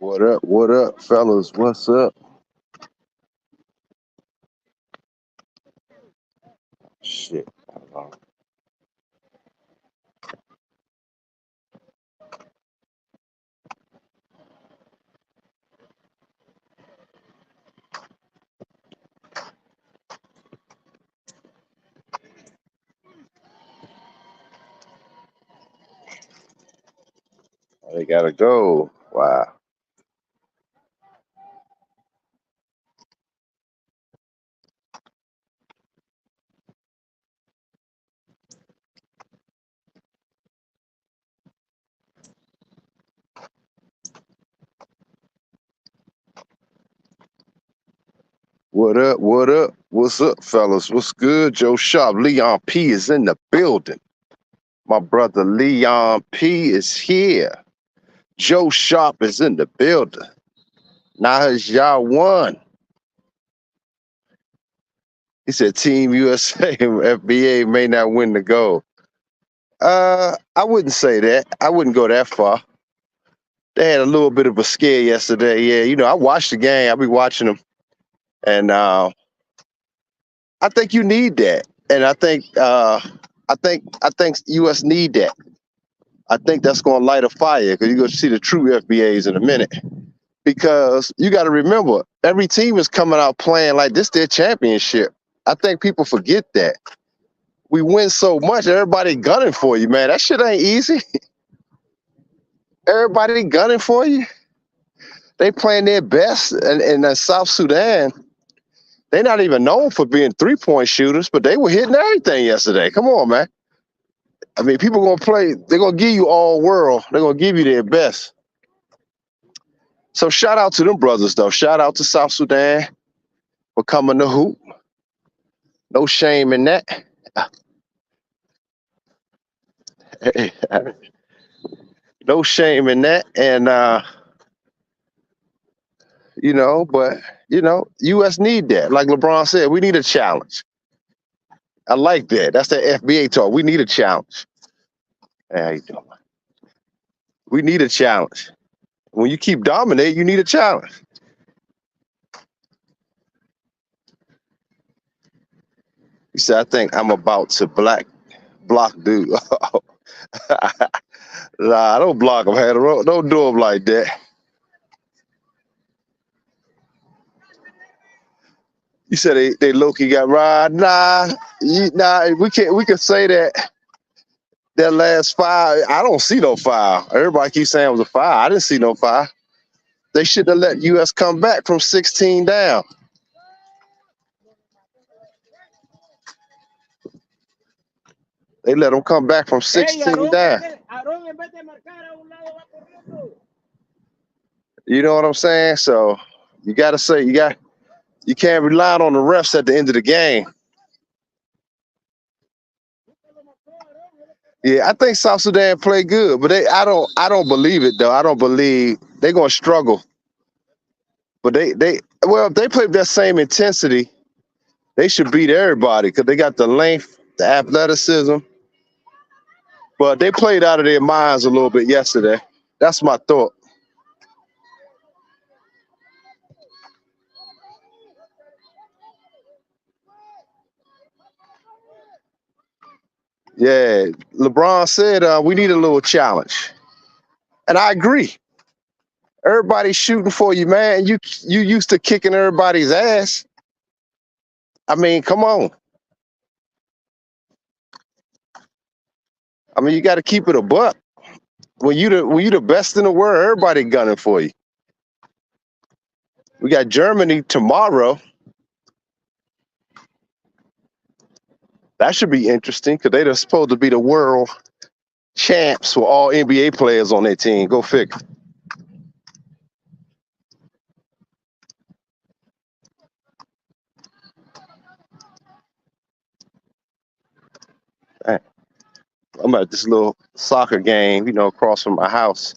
What up, fellas? What's up? Shit. Hold on. They gotta go. Wow. What up? What up? What's up, fellas? What's good? Joe Sharp, Leon P is in the building. My brother Leon P is here. Joe Sharp is in the building. Now has y'all won. He said Team USA and FBA may not win the gold. I wouldn't say that. I wouldn't go that far. They had a little bit of a scare yesterday. Yeah, I watched the game. I'll be watching them. And I think you need that. And I think US need that. I think that's gonna light a fire because you're gonna see the true FBAs in a minute. Because you gotta remember, every team is coming out playing like this their championship. I think people forget that. We win so much, everybody gunning for you, man. That shit ain't easy. Everybody gunning for you. They playing their best, and in South Sudan, they're not even known for being 3-point shooters, but they were hitting everything yesterday. Come on, man. I mean, people gonna play. They're gonna give you all world. They're gonna give you their best. So shout out to them brothers, though. Shout out to South Sudan for coming to hoop. No shame in that. No shame in that. And but US need that. Like LeBron said, we need a challenge. I like that. That's the FBA talk. We need a challenge. Hey, how you doing? We need a challenge. When you keep dominating, you need a challenge. He said, I think I'm about to block dude. Nah, don't block him, Hatter. Don't do him like that. You said they low-key got ride. Nah, we can say that last foul. I don't see no foul. Everybody keeps saying it was a foul. I didn't see no foul. They should have let US come back from 16 down. They let them come back from 16 down. You know what I'm saying? So you gotta say you can't rely on the refs at the end of the game. Yeah, I think South Sudan play good, but I don't believe it though. I don't believe they're gonna struggle. But if they play with that same intensity, they should beat everybody because they got the length, the athleticism. But they played out of their minds a little bit yesterday. That's my thought. Yeah, LeBron said we need a little challenge, and I agree. Everybody's shooting for you, man. You used to kicking everybody's ass. I mean, come on. I mean, you got to keep it a buck. When you the best in the world, everybody gunning for you. We got Germany tomorrow. That should be interesting because they're supposed to be the world champs with all NBA players on their team. Go figure. I'm at this little soccer game, across from my house.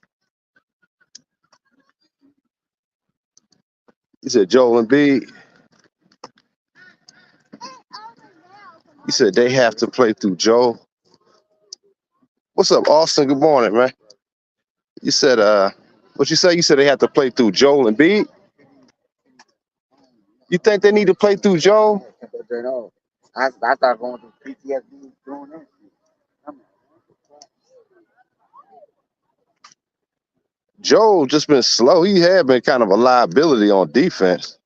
He said Joel Embiid. He said they have to play through Joel. What's up, Austin? Good morning, man. You said What you say? You said they have to play through Joel and Embiid. You think they need to play through Joel? I started going through PTSD doing that. Joel just been slow. He had been kind of a liability on defense.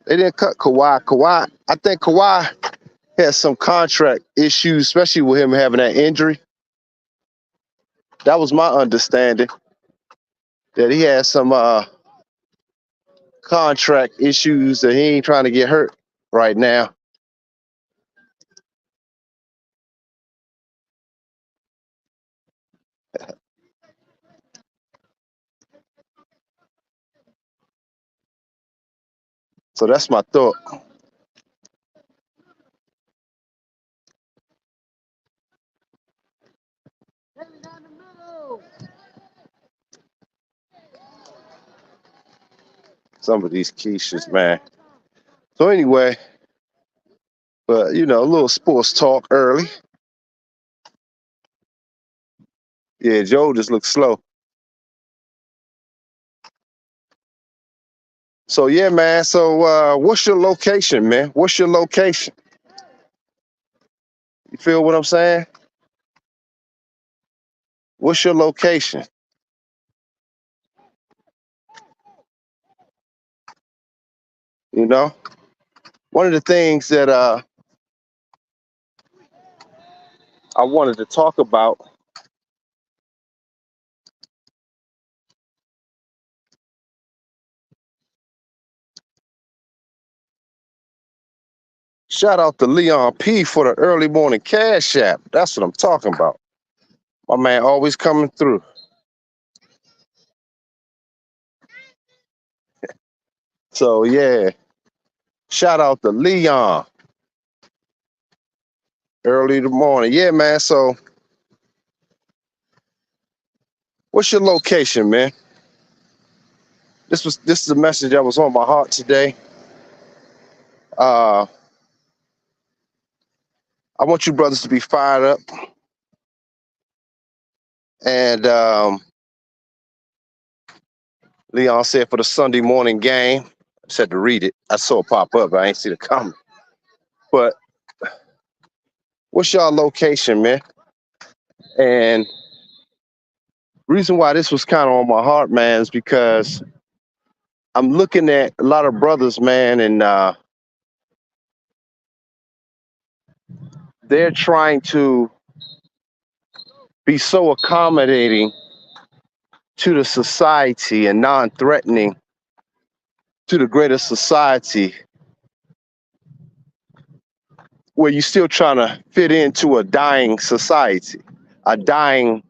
They didn't cut Kawhi. I think Kawhi has some contract issues, especially with him having that injury. That was my understanding, that he has some contract issues that he ain't trying to get hurt right now. So that's my thought. Some of these quiches, man. So anyway, but you know, a little sports talk early. Yeah, Joe just looks slow. So yeah, man. So what's your location, man? What's your location? You feel what I'm saying? What's your location? You know, one of the things that I wanted to talk about. Shout out to Leon P for the early morning cash app. That's what I'm talking about. My man always coming through. So yeah, shout out to Leon. Early in the morning. Yeah, man. So what's your location, man? This is a message that was on my heart today. I want you brothers to be fired up. And Leon said for the Sunday morning game. I just had to read it. I saw it pop up. I ain't see the comment. But what's y'all location, man? And reason why this was kind of on my heart, man, is because I'm looking at a lot of brothers, man, and they're trying to be so accommodating to the society and non-threatening to the greater society, where you're still trying to fit into a dying society, a dying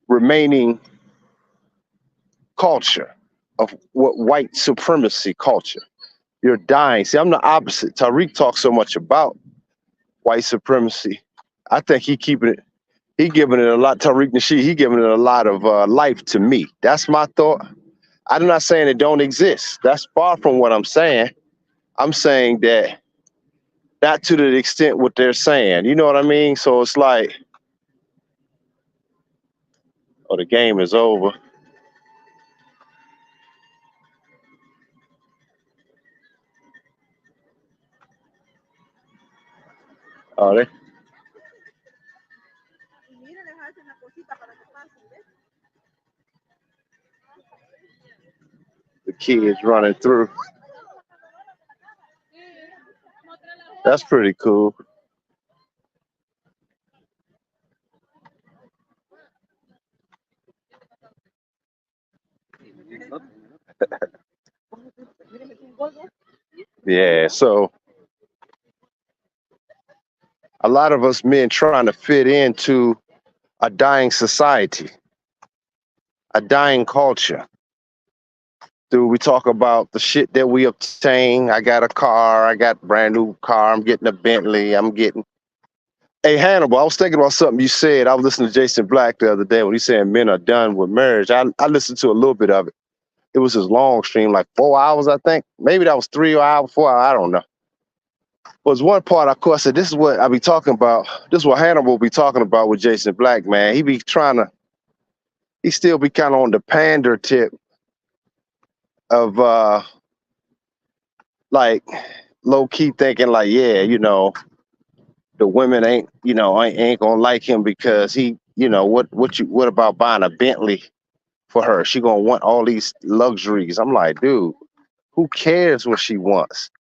remaining culture of what white supremacy culture. You're dying. See, I'm the opposite. Tariq talks so much about white supremacy. I think he giving it a lot. Tariq Nasheed, he giving it a lot of life to me. That's my thought. I'm not saying it don't exist. That's far from what I'm saying. I'm saying that not to the extent what they're saying. You know what I mean? So it's like, oh, the game is over. Oh, the kids running through. That's pretty cool. Yeah, so a lot of us men trying to fit into a dying society, a dying culture. Dude, we talk about the shit that we obtain. I got a car, I got a brand new car, I'm getting a Bentley, I'm getting. Hey, Hannibal, I was thinking about something you said. I was listening to Jason Black the other day when he said men are done with marriage. I listened to a little bit of it. it was his long stream, like 4 hours, I think. Maybe that was 3 hours, 4 hours, I don't know. Was one part, of course, said this is what I be talking about. This is what Hannibal be talking about with Jason Black, man. He be trying to, he still be kind of on the pander tip of like low key thinking like, yeah, the women ain't gonna like him because he, what about buying a Bentley for her? She gonna want all these luxuries. I'm like, dude, who cares what she wants?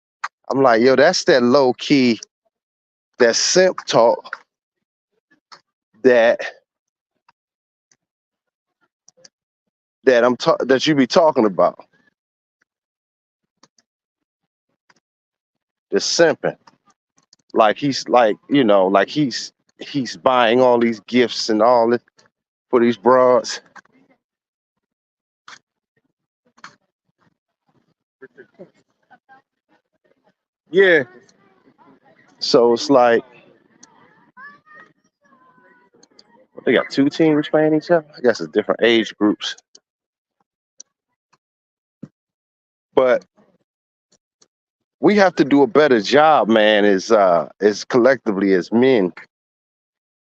I'm like, yo, that's that low key, that simp talk that that you be talking about. The simping. Like he's like, like he's buying all these gifts and all this for these broads. Yeah. So it's like they got two teams playing each other. I guess it's different age groups. But we have to do a better job, man, as collectively as men.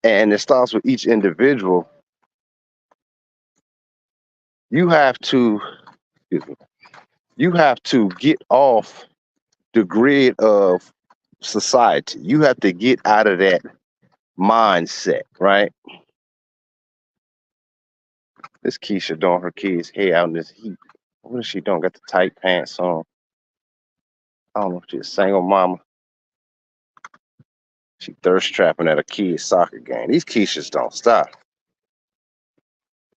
And it starts with each individual. You have to, you have to get off the grid of society. You have to get out of that mindset, right? This Keisha doing her kids' hair out in this heat. What is she doing? Got the tight pants on. I don't know if she's a single mama. She thirst trapping at a kid's soccer game. These Keishas don't stop.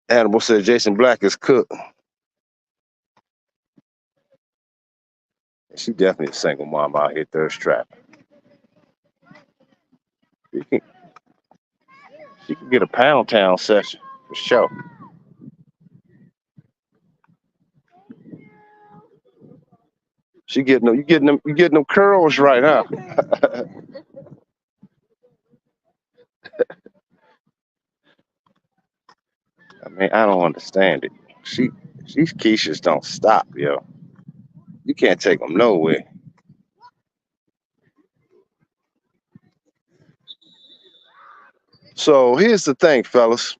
Hannibal said Jason Black is cooked. She definitely a single mom out here thirst trapping. She can get a Pound Town session for sure. You getting them curls right now. I mean, I don't understand it. These Keishas don't stop, yo. You can't take them nowhere. So here's the thing, fellas.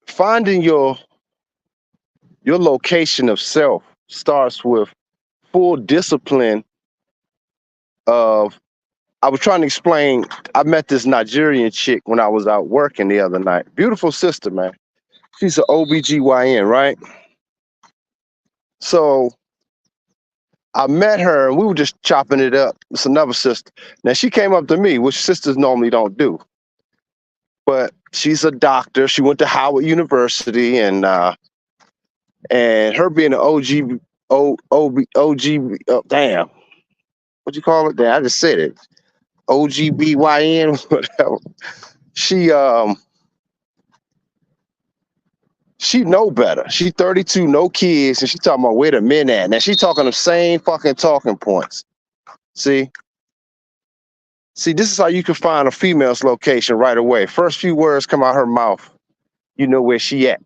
Finding your location of self starts with full discipline of, I was trying to explain, I met this Nigerian chick when I was out working the other night. Beautiful sister, man. She's an OBGYN, right? So I met her and we were just chopping it up. It's another sister. Now she came up to me, which sisters normally don't do. But she's a doctor. She went to Howard University, and her being an damn, what you call it? Damn, I just said it. OGBYN, whatever. She know better. She 32, no kids, and she talking about where the men at. Now she talking the same fucking talking points. See, this is how you can find a female's location right away. First few words come out her mouth, you know where she at.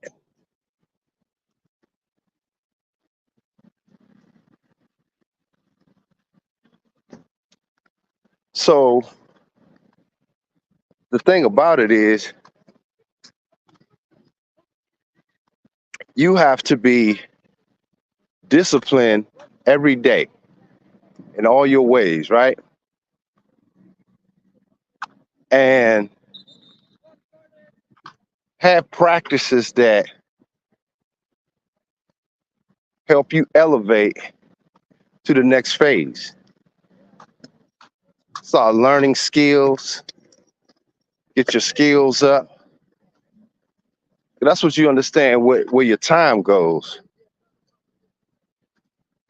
So the thing about it is, you have to be disciplined every day in all your ways, right? And have practices that help you elevate to the next phase. Start learning skills, get your skills up. That's what you understand where your time goes.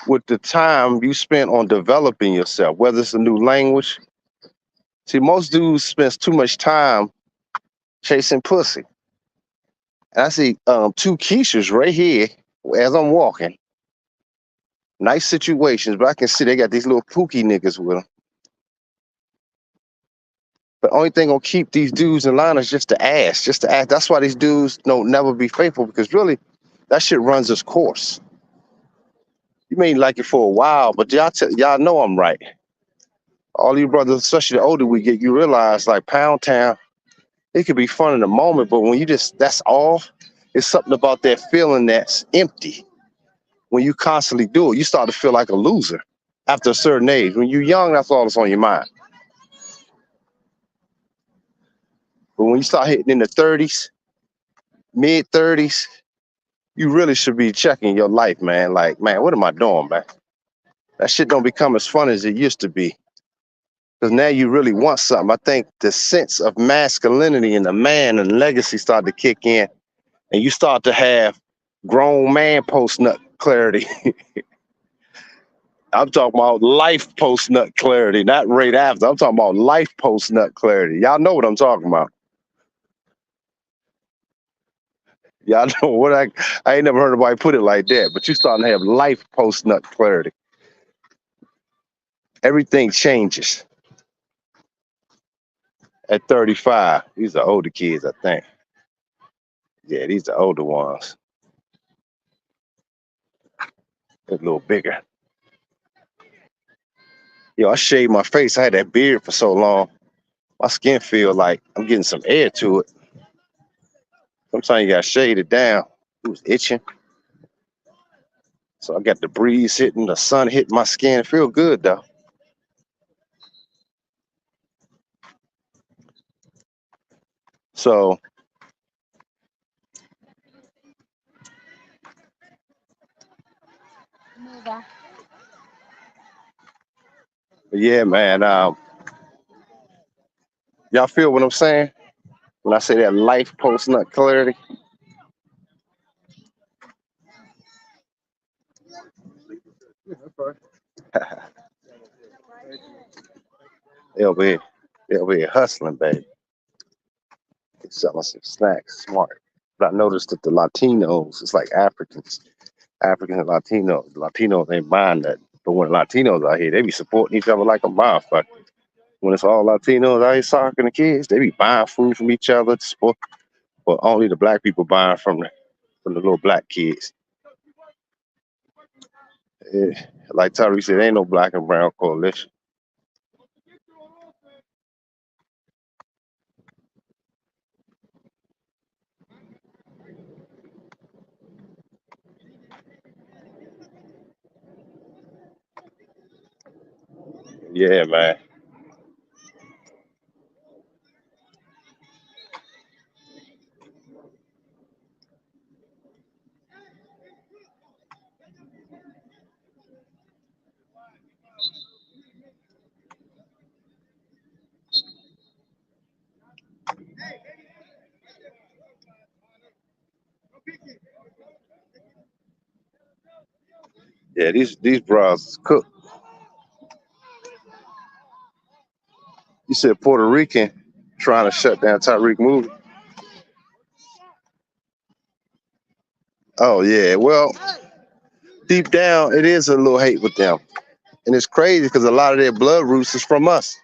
With the time you spend on developing yourself, whether it's a new language. See, most dudes spend too much time chasing pussy. And I see two Keishas right here as I'm walking. Nice situations, but I can see they got these little pookie niggas with them. But only thing gonna keep these dudes in line is just the ass, just the ass. That's why these dudes don't never be faithful, because really, That shit runs its course. You may like it for a while, but y'all know I'm right. All you brothers, especially the older we get, you realize like Pound Town, it could be fun in the moment, but when you just that's all, it's something about that feeling that's empty. When you constantly do it, you start to feel like a loser after a certain age. When you're young, that's all that's on your mind. But when you start hitting in the 30s, mid 30s, you really should be checking your life, man. Like, man, what am I doing, man? That shit don't become as fun as it used to be. Because now you really want something. I think the sense of masculinity in the man and legacy start to kick in, and you start to have grown man post nut clarity. I'm talking about life post nut clarity, not right after. I'm talking about life post nut clarity. Y'all know what I'm talking about. Y'all know what I ain't never heard nobody put it like that, but you starting to have life post nut clarity. Everything changes at 35. These are older kids, I think. Yeah, these are older ones. They're a little bigger. Yo, I shaved my face. I had that beard for so long. My skin feel like I'm getting some air to it. Sometimes you gotta shade it down. It was itching. So I got the breeze hitting, the sun hitting my skin. It feel good though. So yeah, man. Y'all feel what I'm saying when I say that life post nut clarity? They'll be hustling, baby. They selling some snacks, smart. But I noticed that the Latinos, it's like Africans and Latinos. The Latinos ain't buying that. But when Latinos out here, they be supporting each other like a motherfucker. When it's all Latinos out here soccer the kids, they be buying food from each other to support. But only the black people buying from the little black kids. Yeah. Like Tyree said, ain't no black and brown coalition. Yeah, man. Yeah, these bras cook. You said Puerto Rican trying to shut down Tyreek movie. Oh yeah, well, deep down it is a little hate with them, and it's crazy because a lot of their blood roots is from us,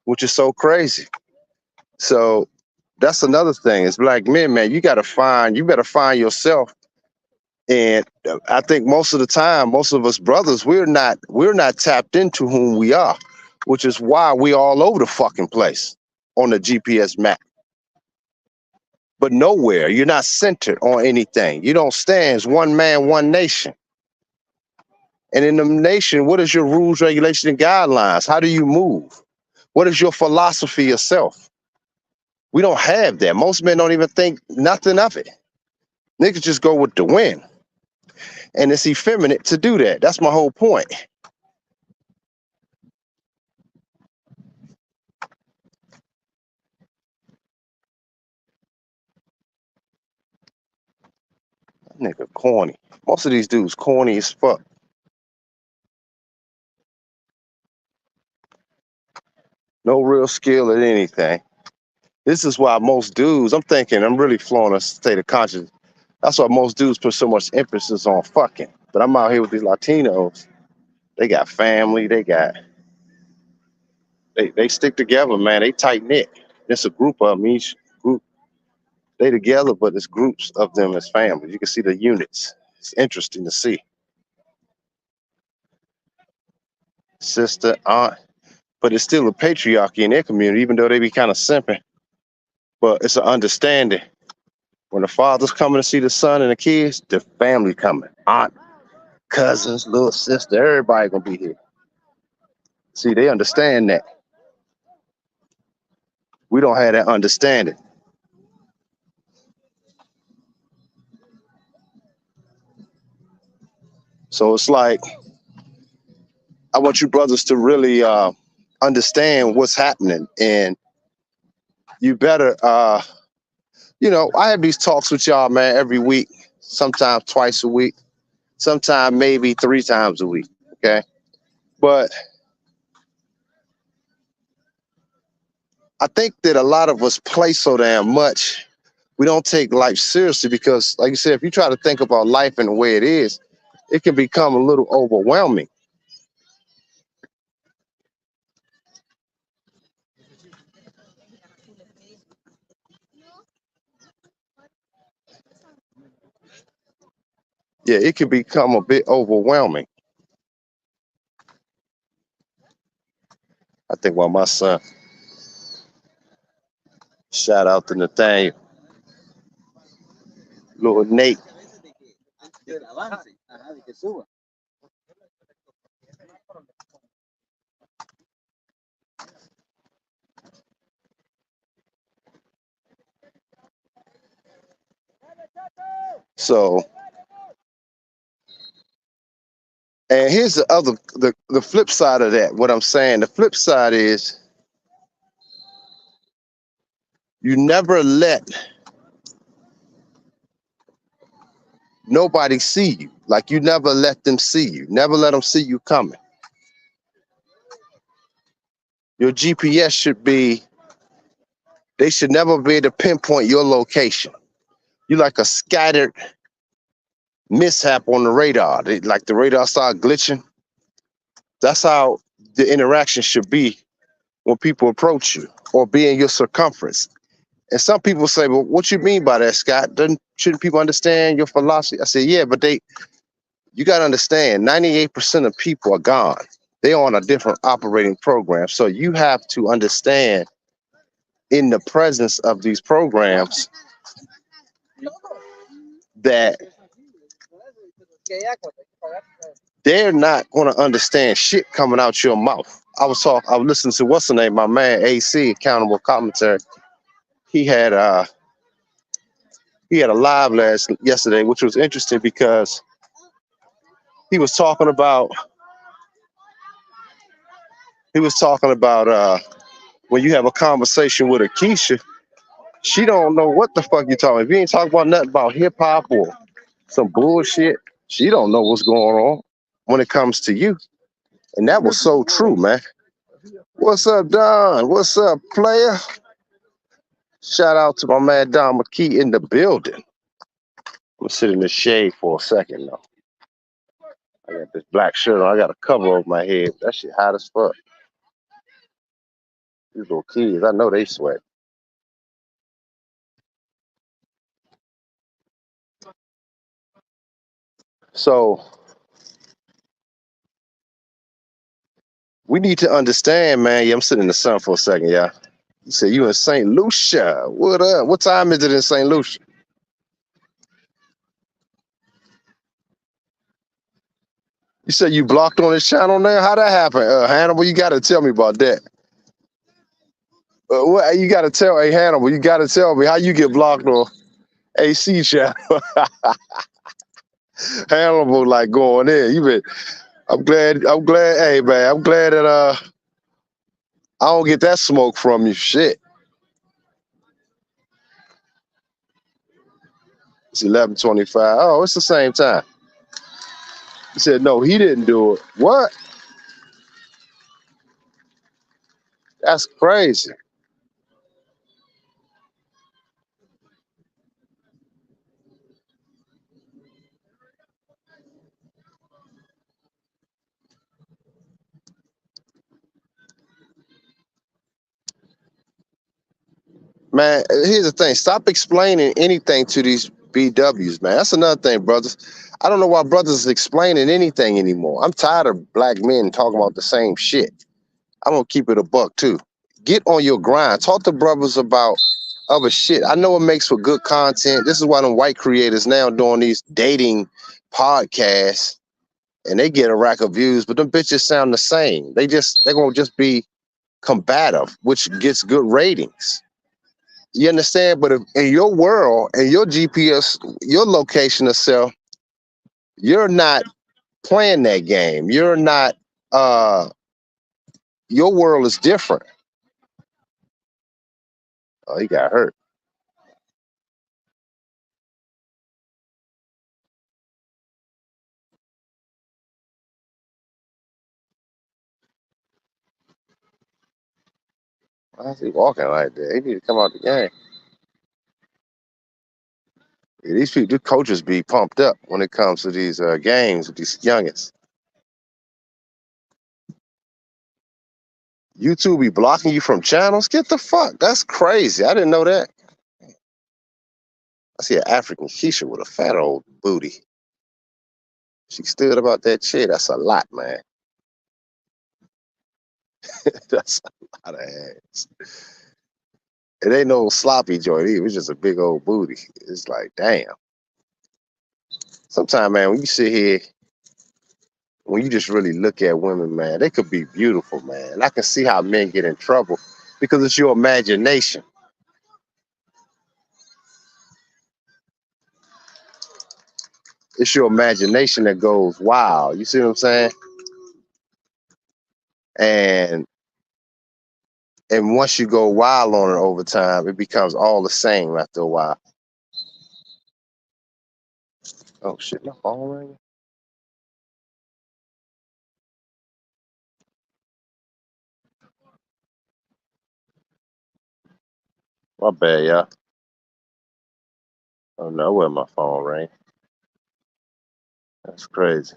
which is so crazy. So that's another thing. It's black men, man. You better find yourself. And I think most of the time, most of us brothers, we're not tapped into whom we are, which is why we all over the fucking place on the GPS map. But nowhere, you're not centered on anything. You don't stand as one man, one nation. And in the nation, what is your rules, regulations, and guidelines? How do you move? What is your philosophy yourself? We don't have that. Most men don't even think nothing of it. Niggas just go with the wind. And it's effeminate to do that. That's my whole point. That nigga corny. Most of these dudes corny as fuck. No real skill at anything. This is why most dudes, I'm really flowing a state of consciousness. That's why most dudes put so much emphasis on fucking. But I'm out here with these Latinos. They got family. They stick together, man. They tight knit. It's a group of them. Each group, They together, but it's groups of them as families. You can see the units. It's interesting to see. Sister, aunt, but it's still a patriarchy in their community, even though they be kind of simping. But it's an understanding. When the father's coming to see the son and the kids, the family coming. Aunt, cousins, little sister, everybody gonna be here. See, they understand that. We don't have that understanding. So it's like I want you brothers to really understand what's happening, and you better, I have these talks with y'all, man, every week, sometimes twice a week, sometimes maybe 3 times a week. Okay, but I think that a lot of us play so damn much. We don't take life seriously because, like you said, if you try to think about life and the way it is, it can become a little overwhelming. Yeah, it can become a bit overwhelming. I think while my son, shout out to Nathaniel, little Nate. So, and here's the flip side of that. What I'm saying, the flip side is you never let nobody see you. Like you never let them see you. Never let them see you coming. Your GPS should be, they should never be able to pinpoint your location. You like a scattered mishap on the radar. Like the radar start glitching. That's how the interaction should be when people approach you or be in your circumference. And some people say, well, what you mean by that, Scott? Shouldn't people understand your philosophy? I say, yeah, but you got to understand, 98% of people are gone. They're on a different operating program. So you have to understand in the presence of these programs that they're not going to understand shit coming out your mouth. I was listening to what's the name, my man AC, Accountable Commentary. He had a live yesterday, which was interesting because he was talking about when you have a conversation with Akeisha, she don't know what the fuck you talking. If you ain't talking about nothing about hip hop or some bullshit, she don't know what's going on when it comes to you. And that was so true, man. What's up, Don? What's up, player? Shout out to my man Don McKee in the building. I'm gonna sit in the shade for a second though. I got this black shirt on. I got a cover over my head. That shit hot as fuck. These little kids, I know they sweat. So we need to understand, man. Yeah, I'm sitting in the sun for a second, yeah. You said you in St. Lucia. What up? What time is it in St. Lucia? You said you blocked on this channel now? How that happen? Hannibal, you gotta tell me about that. What you gotta tell, hey Hannibal, you gotta tell me how you get blocked on AC channel. Hannibal like going in. I'm glad, hey man, I'm glad that I don't get that smoke from you. Shit. It's 11:25. Oh, it's the same time. He said, no, he didn't do it. What? That's crazy. Man, here's the thing. Stop explaining anything to these BWs, man. That's another thing, brothers. I don't know why brothers is explaining anything anymore. I'm tired of black men talking about the same shit. I'm gonna keep it a buck too. Get on your grind. Talk to brothers about other shit. I know it makes for good content. This is why them white creators now doing these dating podcasts and they get a rack of views, but them bitches sound the same. They're gonna just be combative, which gets good ratings. You understand? But if in your world and your GPS, your location of self, you're not playing that game. You're not your world is different. Oh, he got hurt. Why is he walking like that? He need to come out the game. Yeah, these people, the coaches be pumped up when it comes to these games with these youngins. YouTube be blocking you from channels. Get the fuck. That's crazy. I didn't know that. I see an African Keisha with a fat old booty. She stood about that shit. That's a lot, man. That's a lot of ass. It ain't no sloppy joint either. It's just a big old booty. It's like, damn. Sometimes, man, when you sit here, when you just really look at women, man, they could be beautiful, man. And I can see how men get in trouble because it's your imagination. It's your imagination that goes wild. You see what I'm saying? And once you go wild on it over time, it becomes all the same after a while. Oh shit, my phone ringing. My bad, y'all. Oh no, where my phone rang. That's crazy.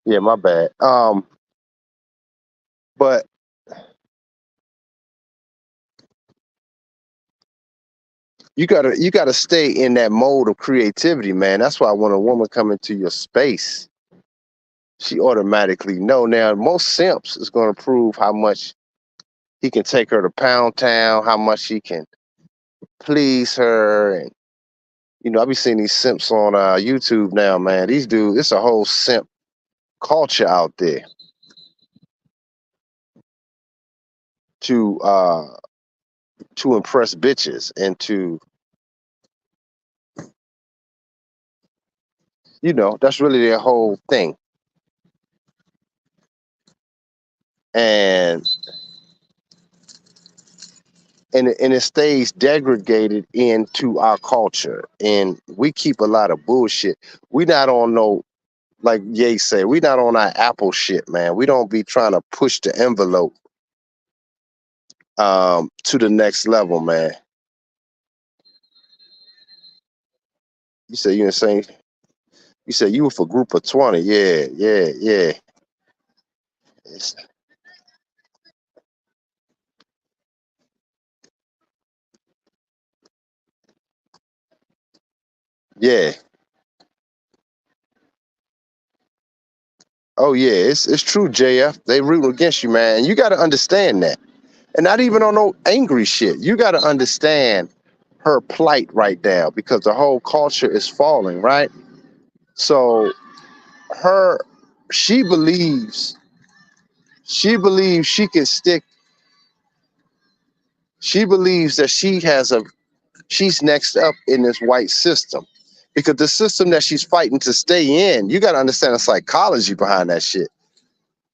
Yeah, my bad. But you gotta stay in that mode of creativity, man. That's why when a woman come into your space, she automatically know. Now most simps is gonna prove how much he can take her to Pound Town, how much he can please her, and I be seeing these simps on YouTube now, man. These dudes, it's a whole simp culture out there to impress bitches and to that's really their whole thing. And it stays degraded into our culture, and we keep a lot of bullshit. We not on no, like Ye said, we not on our Apple shit, man. We don't be trying to push the envelope to the next level, man. You said you insane. You said you were for group of 20. Yeah, yeah, yeah. It's- yeah. Oh yeah, it's true, JF. They root against you, man. And you gotta understand that. And not even on no angry shit. You gotta understand her plight right now because the whole culture is falling, right? So her she believes she can stick, she believes that she's next up in this white system. Because the system that she's fighting to stay in, you gotta understand the psychology behind that shit.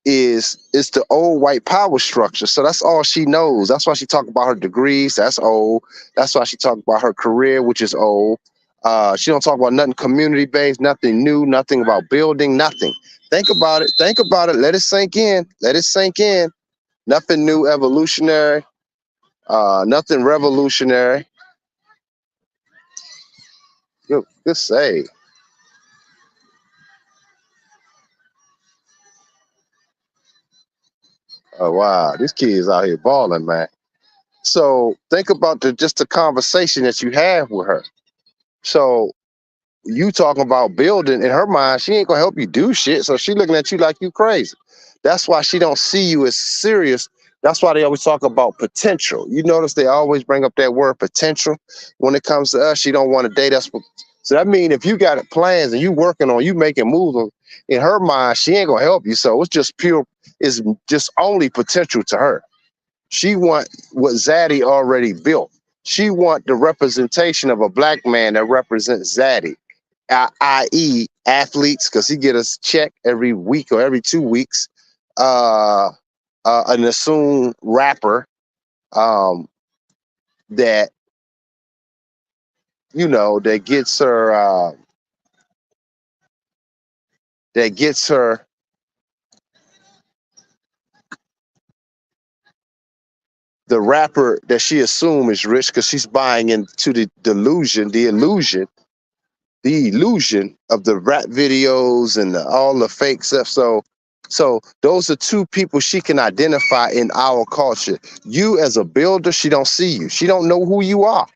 Is the old white power structure. So that's all she knows. That's why she talk about her degrees. That's old. That's why she talk about her career, which is old. She don't talk about nothing community based, nothing new, nothing about building, nothing. Think about it. Think about it. Let it sink in. Let it sink in. Nothing new, evolutionary. Nothing revolutionary. Good say. Oh wow, these kids out here balling, man. So think about just the conversation that you have with her. So you talking about building, in her mind, she ain't gonna help you do shit. So she looking at you like you crazy. That's why she don't see you as serious. That's why they always talk about potential. You notice they always bring up that word potential when it comes to us. She don't want to date us. So that means if you got plans and you working on, you making moves, in her mind, she ain't gonna help you. So it's just pure. It's just only potential to her. She want what Zaddy already built. She want the representation of a black man that represents Zaddy, i.e. athletes, because he get us check every week or every 2 weeks. An assumed rapper that that gets her the rapper that she assumes is rich because she's buying into the illusion of the rap videos and all the fake stuff. So those are two people she can identify in our culture. You as a builder, she don't see you. She don't know who you are.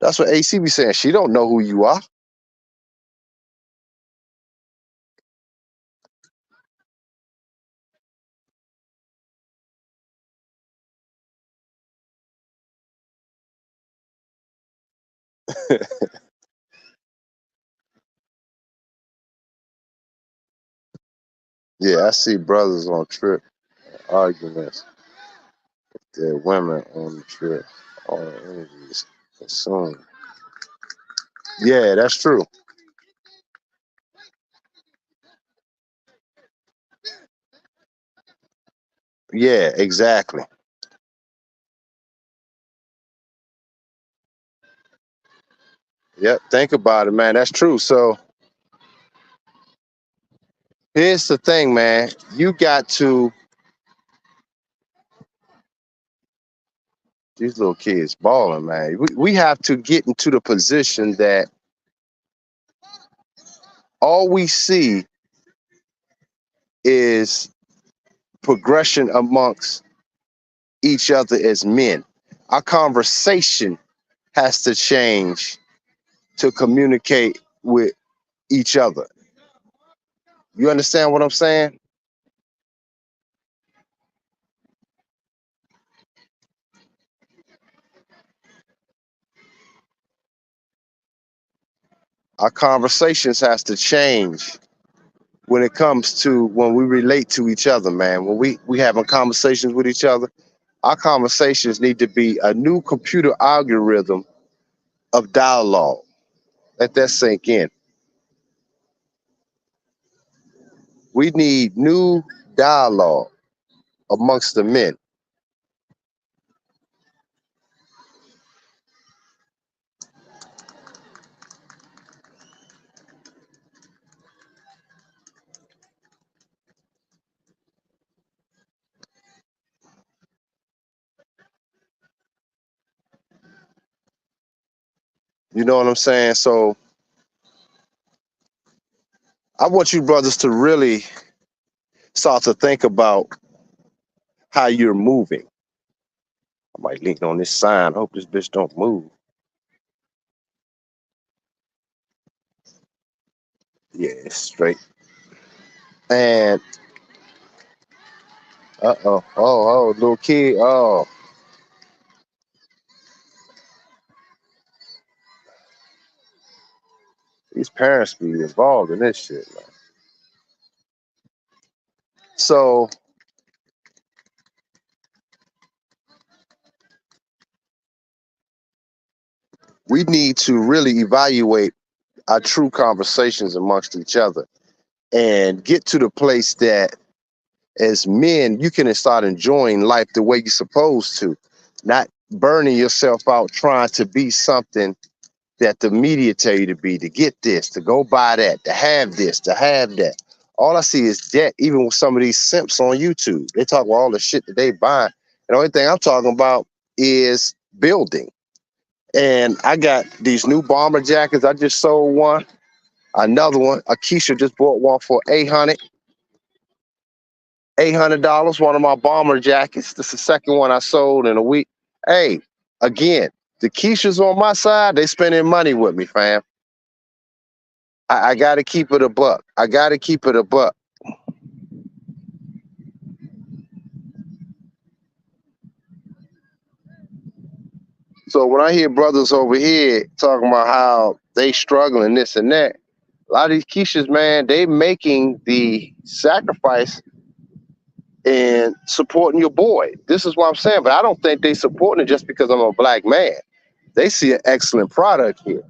That's what AC be saying. She don't know who you are. Yeah, I see brothers on trip arguments. Their women on the trip. All the energies consumed. Yeah, that's true. Yeah, exactly. Yep, think about it, man. That's true. So here's the thing, man. You got to these little kids balling, man. We have to get into the position that all we see is progression amongst each other as men. Our conversation has to change to communicate with each other. You understand what I'm saying? Our conversations has to change when it comes to when we relate to each other, man. When we having conversations with each other, our conversations need to be a new computer algorithm of dialogue. Let that sink in. We need new dialogue amongst the men. You know what I'm saying? So I want you brothers to really start to think about how you're moving. I might lean on this sign. I hope this bitch don't move. Yeah, it's straight. And little kid. Oh, these parents be involved in this shit, man. So we need to really evaluate our true conversations amongst each other and get to the place that as men you can start enjoying life the way you're supposed to, not burning yourself out trying to be something that the media tell you to be, to get this, to go buy that, to have this, to have that. All I see is debt. Even with some of these simps on YouTube, they talk about all the shit that they buy, and the only thing I'm talking about is building. And I got these new bomber jackets. I just sold one. Another one, Akeisha just bought one for $800. One of my bomber jackets. This is the second one I sold in a week. Hey, again, the Keishas on my side, they spending money with me, fam. I gotta keep it a buck. I gotta keep it a buck. So when I hear brothers over here talking about how they struggling this and that, a lot of these Keishas, man, they making the sacrifice and supporting your boy. This is what I'm saying. But I don't think they supporting it just because I'm a black man. They see an excellent product here.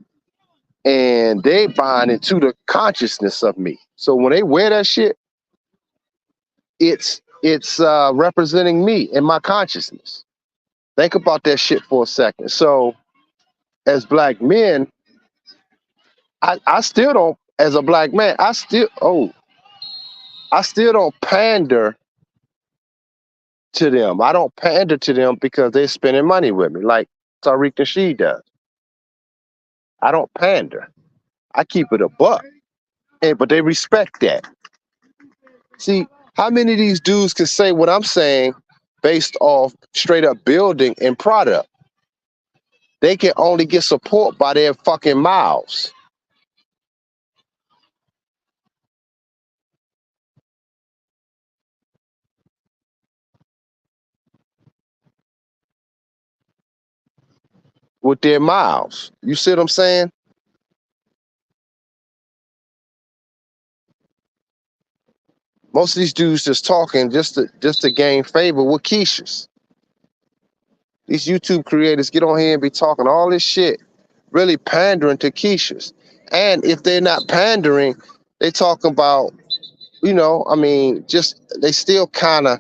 And they buying into the consciousness of me. So when they wear that shit, it's representing me and my consciousness. Think about that shit for a second. So as black men, I still don't, as a black man, I still don't pander to them. I don't pander to them because they're spending money with me, like Tariq Nasheed does. I don't pander. I keep it a buck. But they respect that. See, how many of these dudes can say what I'm saying based off straight up building and product? They can only get support by their fucking mouths. With their mouths. You see what I'm saying? Most of these dudes just talking just to gain favor with Keishas. These YouTube creators get on here and be talking all this shit, really pandering to Keishas. And if they're not pandering, they talk about, I mean, just they still kind of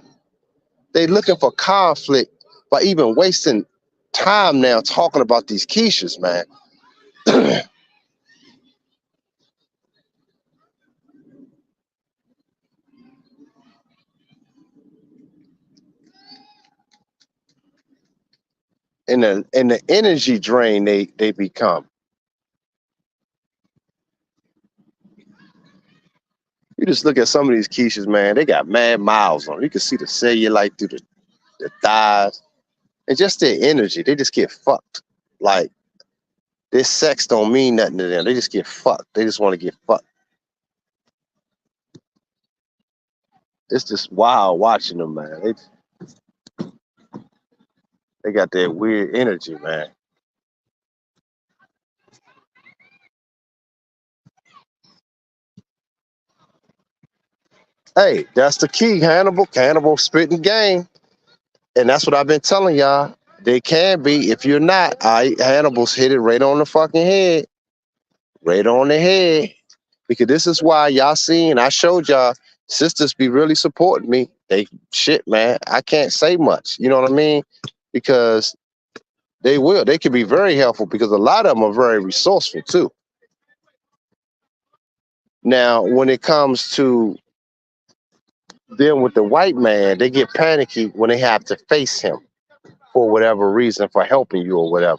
they looking for conflict by even wasting time now talking about these Keishas, man. And the energy drain they become. You just look at some of these Keishas, man. They got mad miles on them. You can see the cellulite through the thighs, and just their energy. They just get fucked. Like this sex don't mean nothing to them. They just get fucked. They just want to get fucked. It's just wild watching them, man. They got that weird energy, man. Hey, that's the key, Hannibal. Hannibal spitting game. And that's what I've been telling y'all. They can be. If you're not, Hannibal's hit it right on the fucking head. Right on the head. Because this is why y'all seen, I showed y'all, sisters be really supporting me. They shit, man. I can't say much. You know what I mean? Because they will. They can be very helpful because a lot of them are very resourceful too. Now, when it comes to dealing with the white man, they get panicky when they have to face him for whatever reason, for helping you or whatever.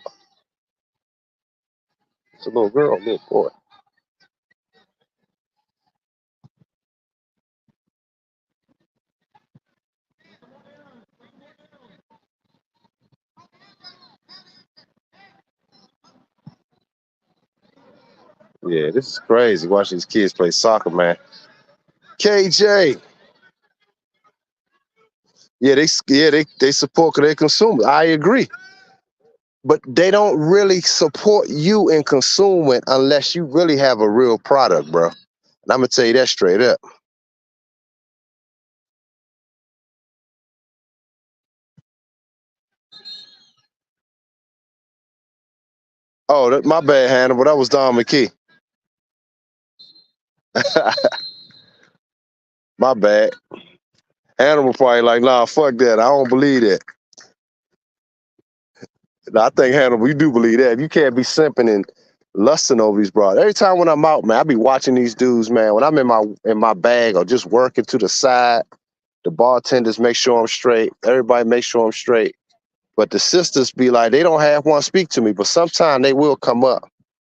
It's a little girl, little boy. Yeah, this is crazy. Watching these kids play soccer, man. KJ. Yeah, they support their consumers. I agree. But they don't really support you in consuming unless you really have a real product, bro. And I'm gonna tell you that straight up. Oh, my bad, Hannibal. That was Don McKee. My bad. Hannibal probably like, nah, fuck that. I don't believe that. I think Hannibal, you do believe that. You can't be simping and lusting over these broads. Every time when I'm out, man, I be watching these dudes, man. When I'm in my bag or just working to the side, the bartenders make sure I'm straight. Everybody make sure I'm straight. But the sisters be like, they don't have one speak to me, but sometimes they will come up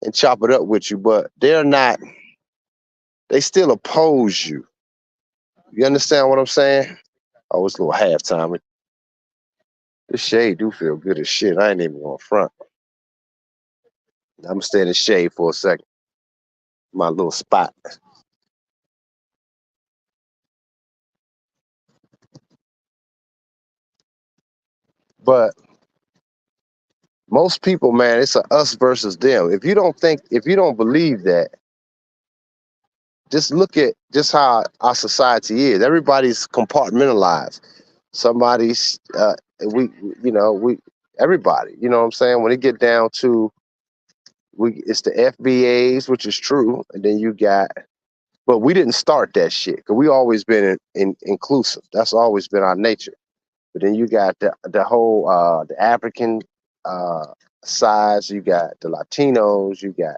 and chop it up with you. But they're not. They still oppose you. You understand what I'm saying? Oh, it's a little halftime. This shade do feel good as shit. I ain't even going front. I'm gonna stay in the shade for a second. My little spot. But most people, man, it's a us versus them. If you don't believe that, just look at just how our society is. Everybody's compartmentalized. Somebody's we you know we everybody. You know what I'm saying? When it get down to it's the FBAs, which is true, and then you got. But we didn't start that shit because we always been inclusive. That's always been our nature. But then you got the whole the African uh, sides. You got the Latinos. You got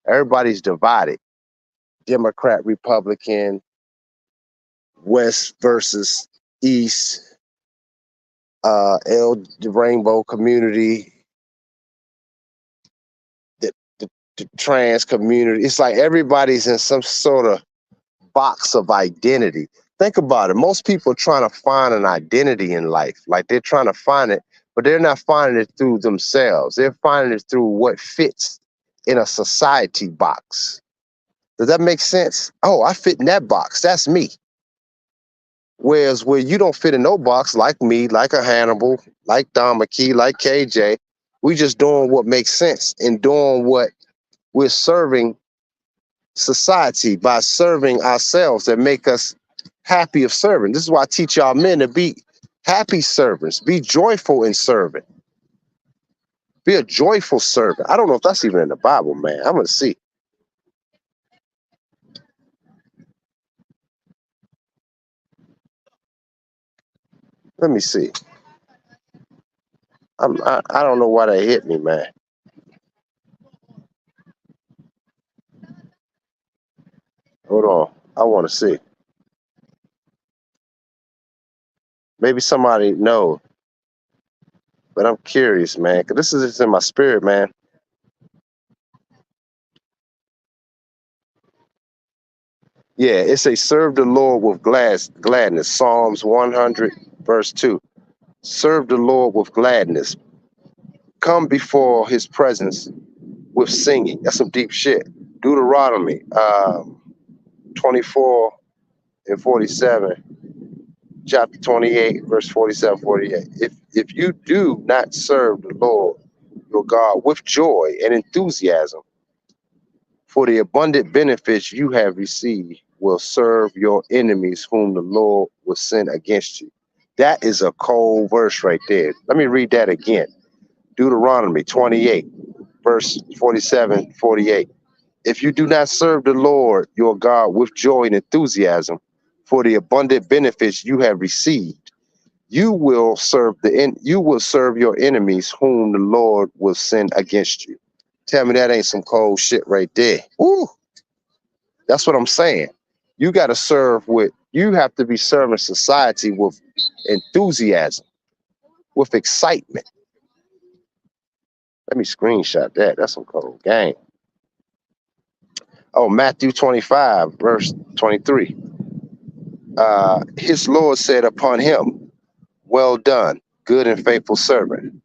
everybody's divided. Democrat, Republican, West versus East, the rainbow community, the trans community. It's like everybody's in some sort of box of identity. Think about it. Most people are trying to find an identity in life. Like they're trying to find it, but they're not finding it through themselves. They're finding it through what fits in a society box. Does that make sense? Oh, I fit in that box. That's me. Whereas where you don't fit in no box, like me, like a Hannibal, like Don McKee, like KJ, we just doing what makes sense and doing what we're serving society by serving ourselves that make us happy of serving. This is why I teach y'all men to be happy servants, be joyful in serving, be a joyful servant. I don't know if that's even in the Bible, man. I'm gonna see. Let me see. I don't know why they hit me, man. Hold on. I want to see. Maybe somebody know, but I'm curious, man, because this is just in my spirit, man. Yeah, it's a serve the Lord with gladness. Psalms 100, verse 2. Serve the Lord with gladness. Come before his presence with singing. That's some deep shit. Deuteronomy 24 and 47, chapter 28, verse 47, 48. If you do not serve the Lord your God with joy and enthusiasm, for the abundant benefits you have received will serve your enemies whom the Lord will send against you. That is a cold verse right there. Let me read that again. Deuteronomy 28, verse 47, 48. If you do not serve the Lord your God with joy and enthusiasm for the abundant benefits you have received, you will serve your enemies whom the Lord will send against you. Tell me that ain't some cold shit right there. Woo! That's what I'm saying. You got to you have to be serving society with enthusiasm, with excitement. Let me screenshot that. That's some cold game. Oh, Matthew 25, verse 23. His Lord said upon him, well done, good and faithful servant.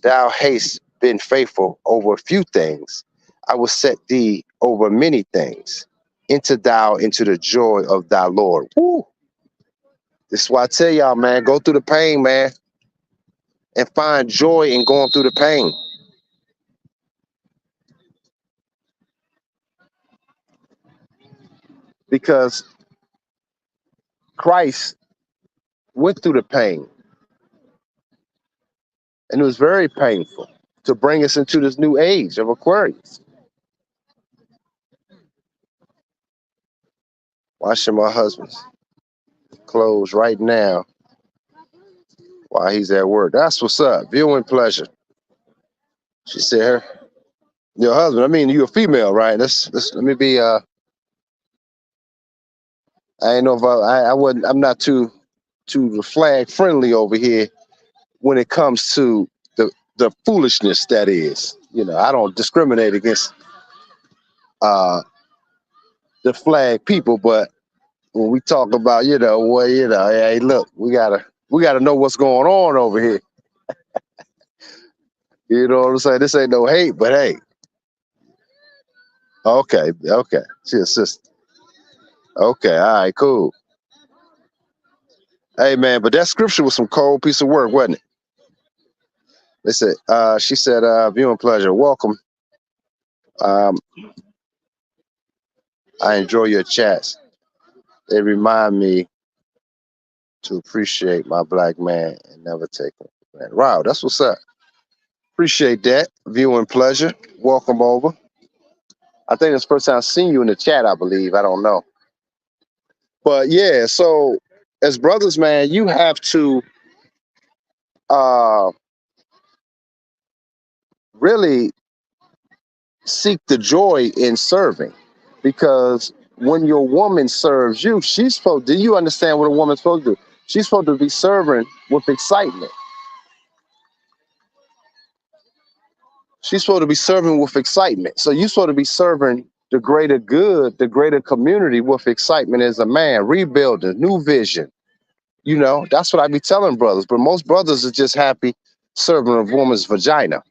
Thou hast been faithful over a few things. I will set thee over many things. Enter thou into the joy of thy Lord. Woo! This is why I tell y'all, man, go through the pain, man, and find joy in going through the pain. Because Christ went through the pain, and it was very painful to bring us into this new age of Aquarius. Washing my husband's clothes right now while he's at work. That's what's up. Viewing pleasure. She said her your husband. I mean, you're a female, right? Let me be I ain't know if I wouldn't I'm not too flag friendly over here when it comes to the foolishness that is. You know, I don't discriminate against uh the flag people, but when we talk about, hey, look, we gotta know what's going on over here. You know what I'm saying? This ain't no hate, but hey, okay, okay. She a sister. Okay, all right, cool. Hey man, but that scripture was some cold piece of work, wasn't it? They said, she said, viewing pleasure, welcome. Um, I enjoy your chats. They remind me to appreciate my black man and never take him for granted. Wow, that's what's up. Appreciate that. Viewing pleasure. Welcome over. I think it's the first time I've seen you in the chat, I believe. I don't know. But yeah, so as brothers, man, you have to uh really seek the joy in serving. Because when your woman serves you, she's supposed, do you understand what a woman's supposed to do? She's supposed to be serving with excitement. She's supposed to be serving with excitement. So you're supposed to be serving the greater good, the greater community with excitement as a man, rebuilding, new vision. You know, that's what I be telling brothers. But most brothers are just happy serving a woman's vagina,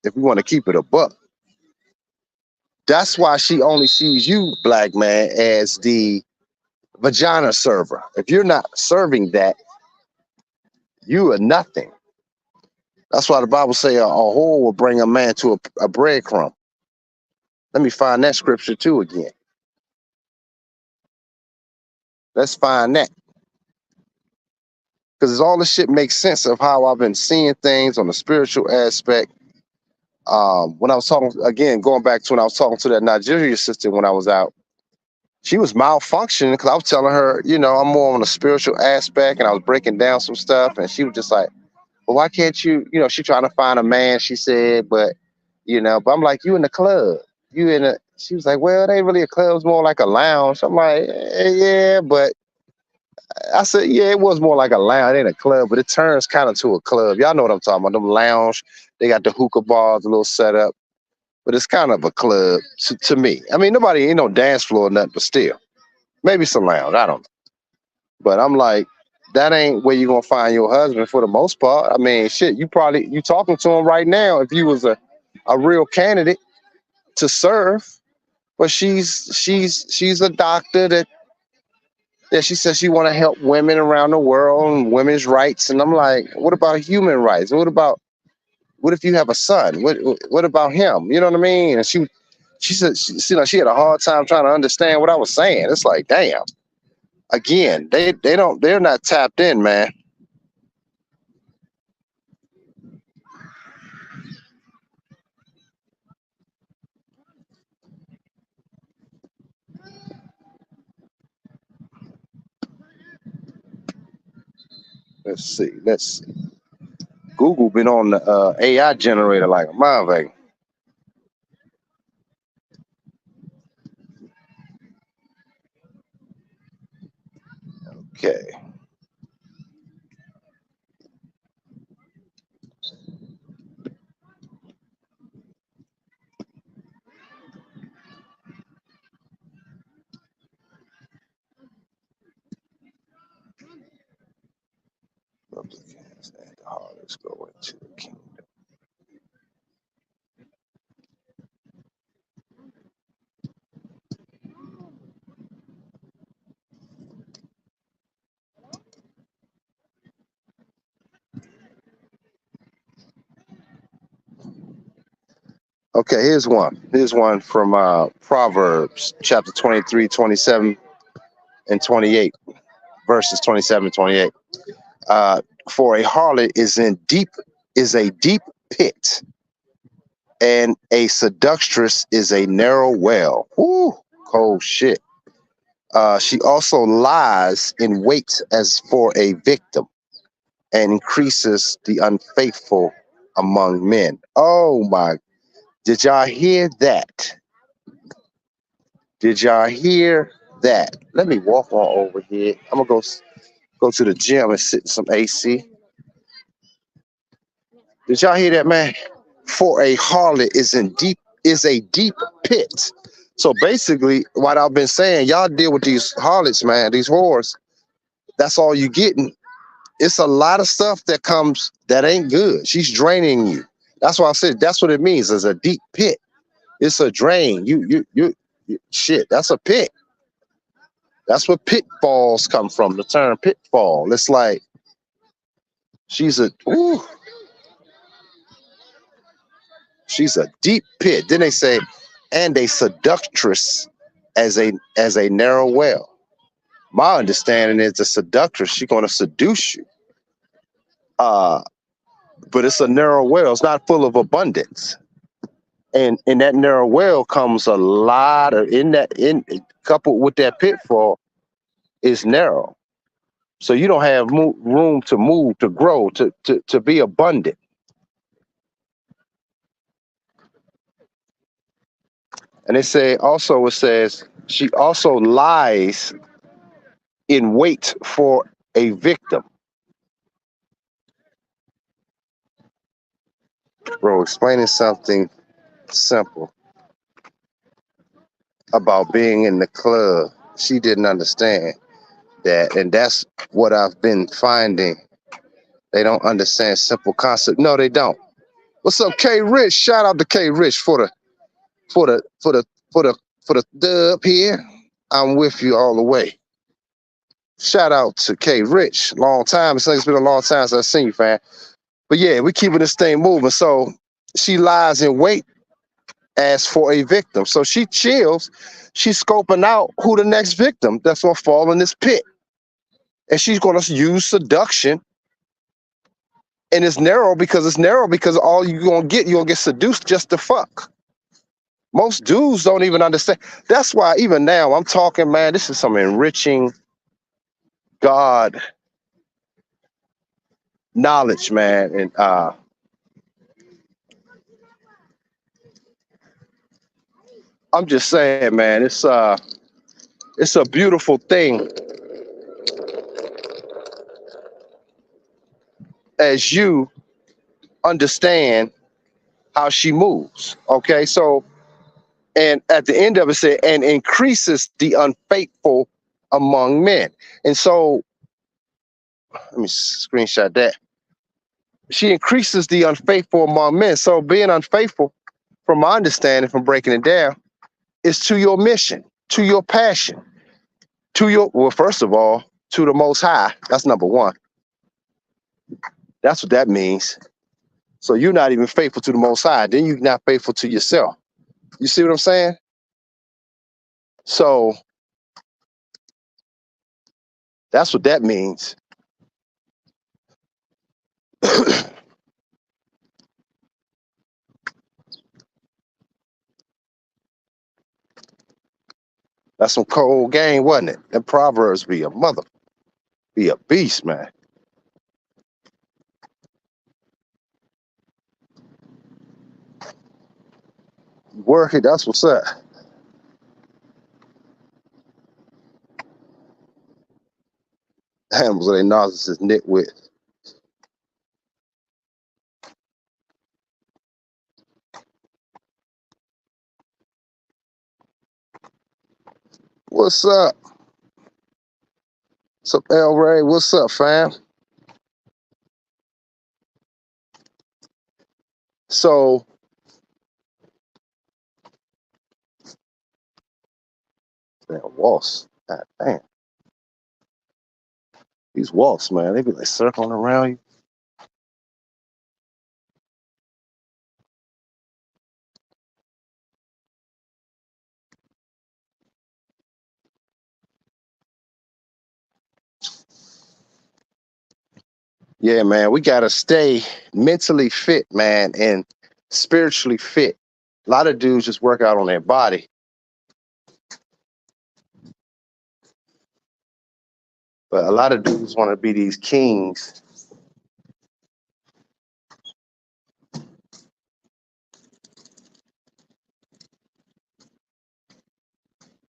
if we want to keep it a buck. That's why she only sees you, black man, as the vagina server. If you're not serving that, you are nothing. That's why the Bible say a whore will bring a man to a breadcrumb. Let me find that scripture too again. Let's find that. Because all this shit makes sense of how I've been seeing things on the spiritual aspect. When I was talking, again, going back to when I was talking to that Nigeria sister when I was out, she was malfunctioning because I was telling her, you know, I'm more on the spiritual aspect and I was breaking down some stuff. And she was just like, well, why can't you, you know, she trying to find a man, she said, but, you know, but I'm like, you in the club. You in a, she was like, well, it ain't really a club, it's more like a lounge. I'm like, yeah, but I said, yeah, it was more like a lounge. It ain't a club, but it turns kind of to a club. Y'all know what I'm talking about. Them lounge, they got the hookah bars, a little setup, but it's kind of a club to me. I mean, nobody ain't no dance floor or nothing, but still, maybe it's a lounge. I don't know. But I'm like, that ain't where you gonna find your husband for the most part. I mean, shit, you talking to him right now if you was a real candidate to serve. But she's a doctor that she says she want to help women around the world and women's rights. And I'm like, what about human rights? What if you have a son? What about him? You know what I mean? And she said she had a hard time trying to understand what I was saying. It's like, damn. Again, they're not tapped in, man. Let's see. Google been on the AI generator like a motherfucker. Okay. Republicans and the harlots go into the kingdom. Okay, here's one. Here's one from Proverbs chapter 23, 27, and 28, verses 27 and 28. For a harlot is a deep pit, and a seductress is a narrow well. Whoo, cold shit. She also lies in wait as for a victim and increases the unfaithful among men. Oh my, did y'all hear that? Did y'all hear that? Let me walk on over here. I'm gonna go to the gym and sit in some AC. Did y'all hear that, man? For a harlot is a deep pit. So basically, what I've been saying, y'all deal with these harlots, man, these whores. That's all you getting. It's a lot of stuff that comes that ain't good. She's draining you. That's why I said that's what it means. It's a deep pit. It's a drain. Shit. That's a pit. That's where pitfalls come from. The term pitfall. It's like she's a ooh, she's a deep pit. Then they say, and a seductress as a narrow well. My understanding is a seductress. She's going to seduce you. But it's a narrow well. It's not full of abundance. And in that narrow well comes a lot of in coupled with that pitfall is narrow. So you don't have room to move, to grow, to be abundant. And it says she also lies in wait for a victim. Bro, explaining something simple about being in the club. She didn't understand that. And that's what I've been finding. They don't understand simple concept. No, they don't. What's up, K Rich? Shout out to K Rich for the dub here. I'm with you all the way. Shout out to K Rich. Long time. It's been a long time since I've seen you, fam. But yeah, we're keeping this thing moving. So she lies in wait as for a victim. So she chills. She's scoping out who the next victim that's gonna fall in this pit. And she's gonna use seduction. And it's narrow because all you're gonna get seduced just to fuck. Most dudes don't even understand. That's why even now I'm talking, man, this is some enriching God knowledge, man. And I'm just saying, man, it's a beautiful thing as you understand how she moves. Okay, so and at the end of it said, and increases the unfaithful among men. And so let me screenshot that. She increases the unfaithful among men. So being unfaithful, from my understanding, from breaking it down, is to your mission, to your passion, well, first of all, to the Most High. That's number one. That's what that means. So you're not even faithful to the Most High. Then you're not faithful to yourself. You see what I'm saying? So that's what that means. That's some cold game, wasn't it? And Proverbs be a beast, man. Work it, that's what's up. Damn, was a narcissist nitwit. What's up? What's up, El Ray? What's up, fam? So Waltz. God damn. These waltz, man, they be like circling around you. Yeah, man, we gotta stay mentally fit, man, and spiritually fit. A lot of dudes just work out on their body. But a lot of dudes want to be these kings.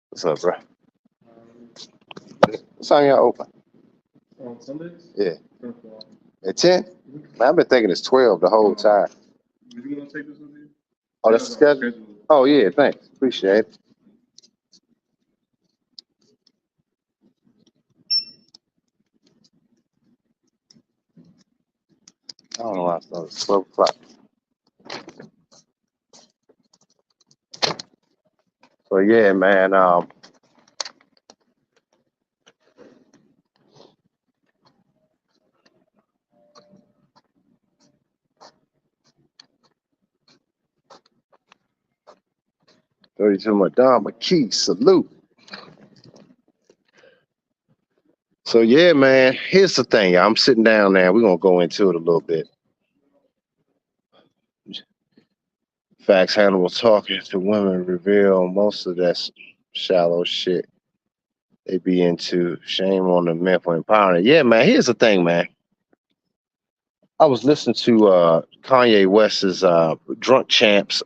What's up, bro? What time y'all open? On Sundays? Yeah. At 10? Man, I've been thinking it's 12 the whole time. You gonna take this with you? Oh, that's the schedule? Oh, yeah, thanks. Appreciate it. I don't know why I thought it was 12 o'clock. But yeah, man. 32 Madonna Key, salute. So yeah, man. Here's the thing. I'm sitting down now. We're gonna go into it a little bit. Facts Hannibal talking to women reveal most of that shallow shit they be into. Shame on the men for empowering. Yeah, man. Here's the thing, man. I was listening to Kanye West's Drunk Champs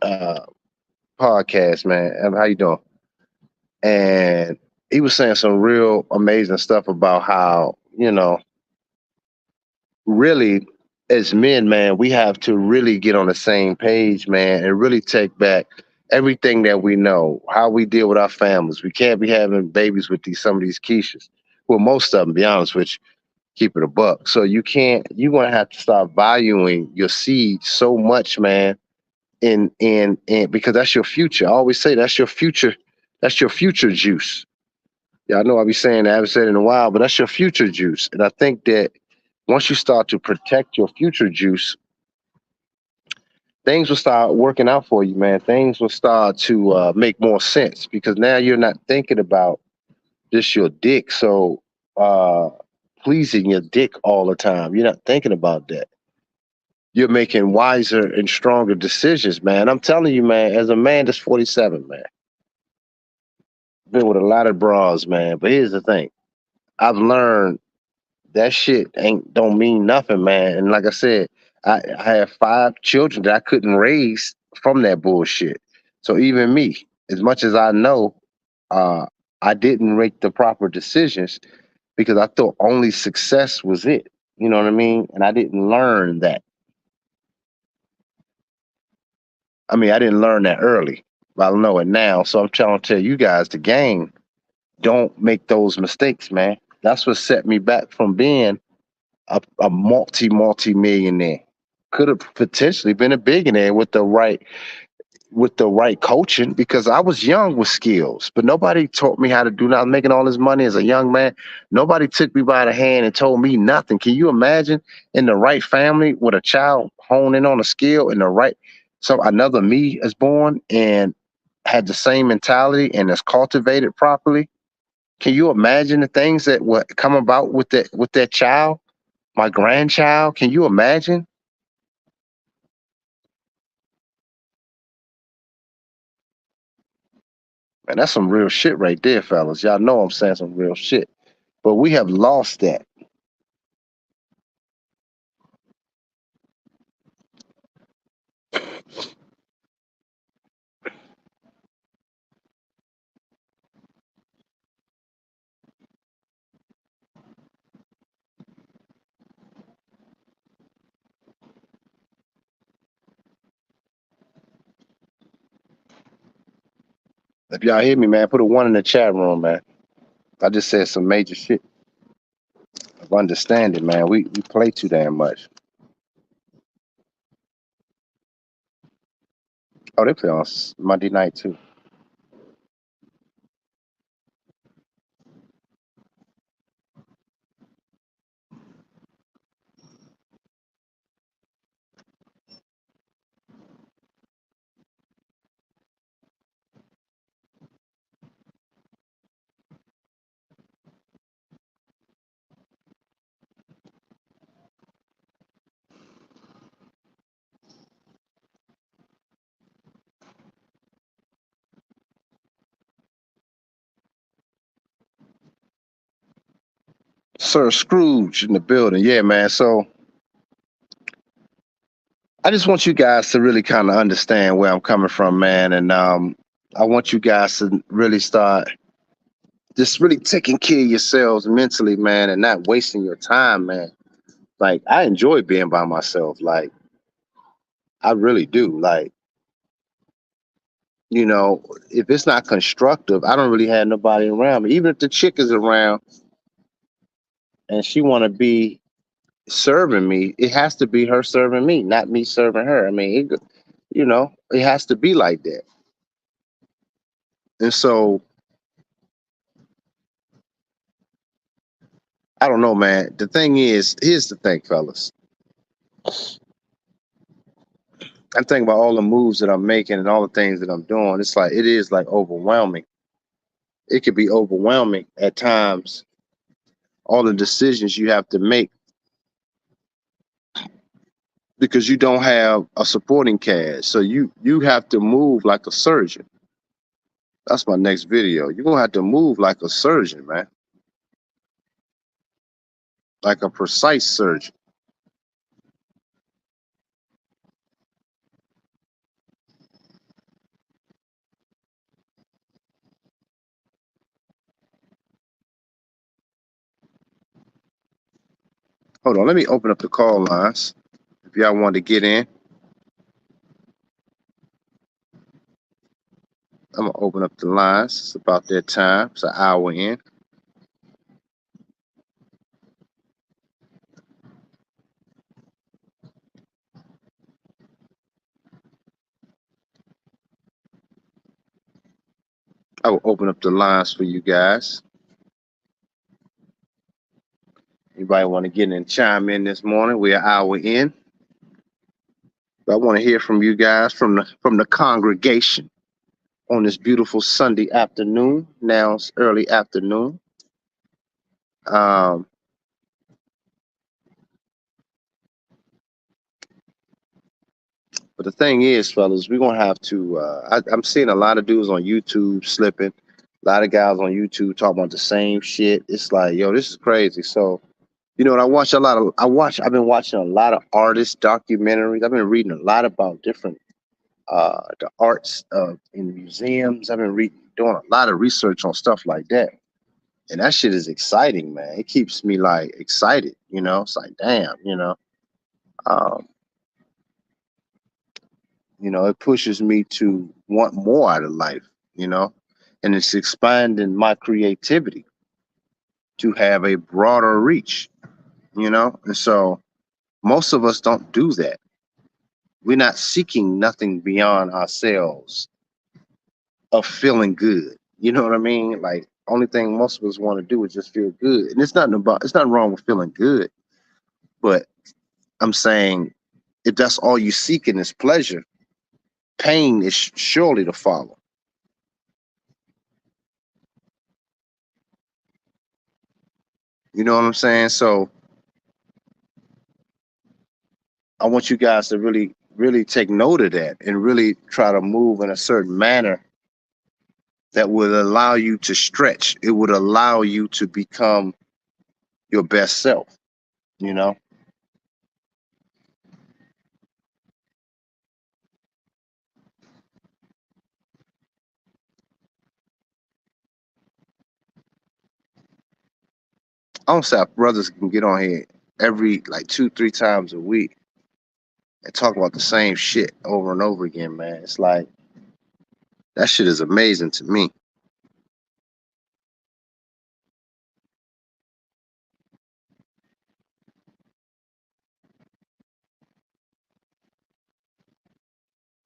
podcast, man. How you doing? And he was saying some real amazing stuff about how, really as men, man, we have to really get on the same page, man, and really take back everything that we know, how we deal with our families. We can't be having babies with some of these Keishas. Well, most of them, be honest with you, keep it a buck. So you're gonna have to start valuing your seed so much, man, and because that's your future. I always say that's your future. That's your future juice. Yeah, I know I'll be saying that. I haven't said it in a while, but that's your future juice. And I think that once you start to protect your future juice, things will start working out for you, man. Things will start to make more sense because now you're not thinking about just your dick. So pleasing your dick all the time. You're not thinking about that. You're making wiser and stronger decisions, man. I'm telling you, man, as a man that's 47, man, been with a lot of bras, man. But here's the thing. I've learned that shit ain't don't mean nothing, man. And like I said, I have 5 children that I couldn't raise from that bullshit. So even me, as much as I know, uh, I didn't make the proper decisions because I thought only success was it. You know what I mean? And I didn't learn that. I mean, I didn't learn that early, but I know it now. So I'm trying to tell you guys, the game, don't make those mistakes, man. That's what set me back from being a multi millionaire. Could have potentially been a billionaire with the right coaching because I was young with skills, but nobody taught me how to do nothing. Making all this money as a young man, nobody took me by the hand and told me nothing. Can you imagine in the right family with a child honing on a skill in the right, so another me is born and had the same mentality and is cultivated properly? Can you imagine the things that would come about with that child, my grandchild? Can you imagine? And that's some real shit right there, fellas. Y'all know I'm saying some real shit. But we have lost that. If y'all hear me, man, put a 1 in the chat room, man. I just said some major shit of understanding, man. We play too damn much. Oh, they play on Monday night too. Sir Scrooge in the building. Yeah, man. So I just want you guys to really kind of understand where I'm coming from, man. And I want you guys to really start just really taking care of yourselves mentally, man, and not wasting your time, man. Like I enjoy being by myself. Like I really do. Like, if it's not constructive, I don't really have nobody around me. Even if the chick is around and she want to be serving me, it has to be her serving me, not me serving her. I mean, it has to be like that. And so I don't know, man. The thing is, here's the thing, fellas. I'm thinking about all the moves that I'm making and all the things that I'm doing. It's like it is like overwhelming. It could be overwhelming at times. All the decisions you have to make because you don't have a supporting cast. So you have to move like a surgeon. That's my next video. You're gonna have to move like a surgeon, man. Like a precise surgeon. Hold on, let me open up the call lines. If y'all want to get in, I'm gonna open up the lines. It's about that time. It's an hour in. I will open up the lines for you guys. Anybody want to get in and chime in this morning? We're an hour in. I want to hear from you guys from the congregation on this beautiful Sunday afternoon. Now it's early afternoon. But the thing is, fellas, we're gonna have to. I'm seeing a lot of dudes on YouTube slipping. A lot of guys on YouTube talking about the same shit. It's like, yo, this is crazy. So, you know what? I've been watching a lot of artist documentaries. I've been reading a lot about different the arts in museums. I've been doing a lot of research on stuff like that. And that shit is exciting, man. It keeps me like excited, you know. It's like, damn, um, it pushes me to want more out of life, you know, and it's expanding my creativity to have a broader reach, you know. And so most of us don't do that. We're not seeking nothing beyond ourselves of feeling good. You know what I mean? Like, only thing most of us want to do is just feel good. And it's nothing wrong with feeling good, but I'm saying if that's all you seek in is pleasure, pain is surely to follow. You know what I'm saying? So I want you guys to really, really take note of that and really try to move in a certain manner that would allow you to stretch. It would allow you to become your best self, you know? I don't say brothers can get on here every like 2-3 times a week and talk about the same shit over and over again, man. It's like that shit is amazing to me.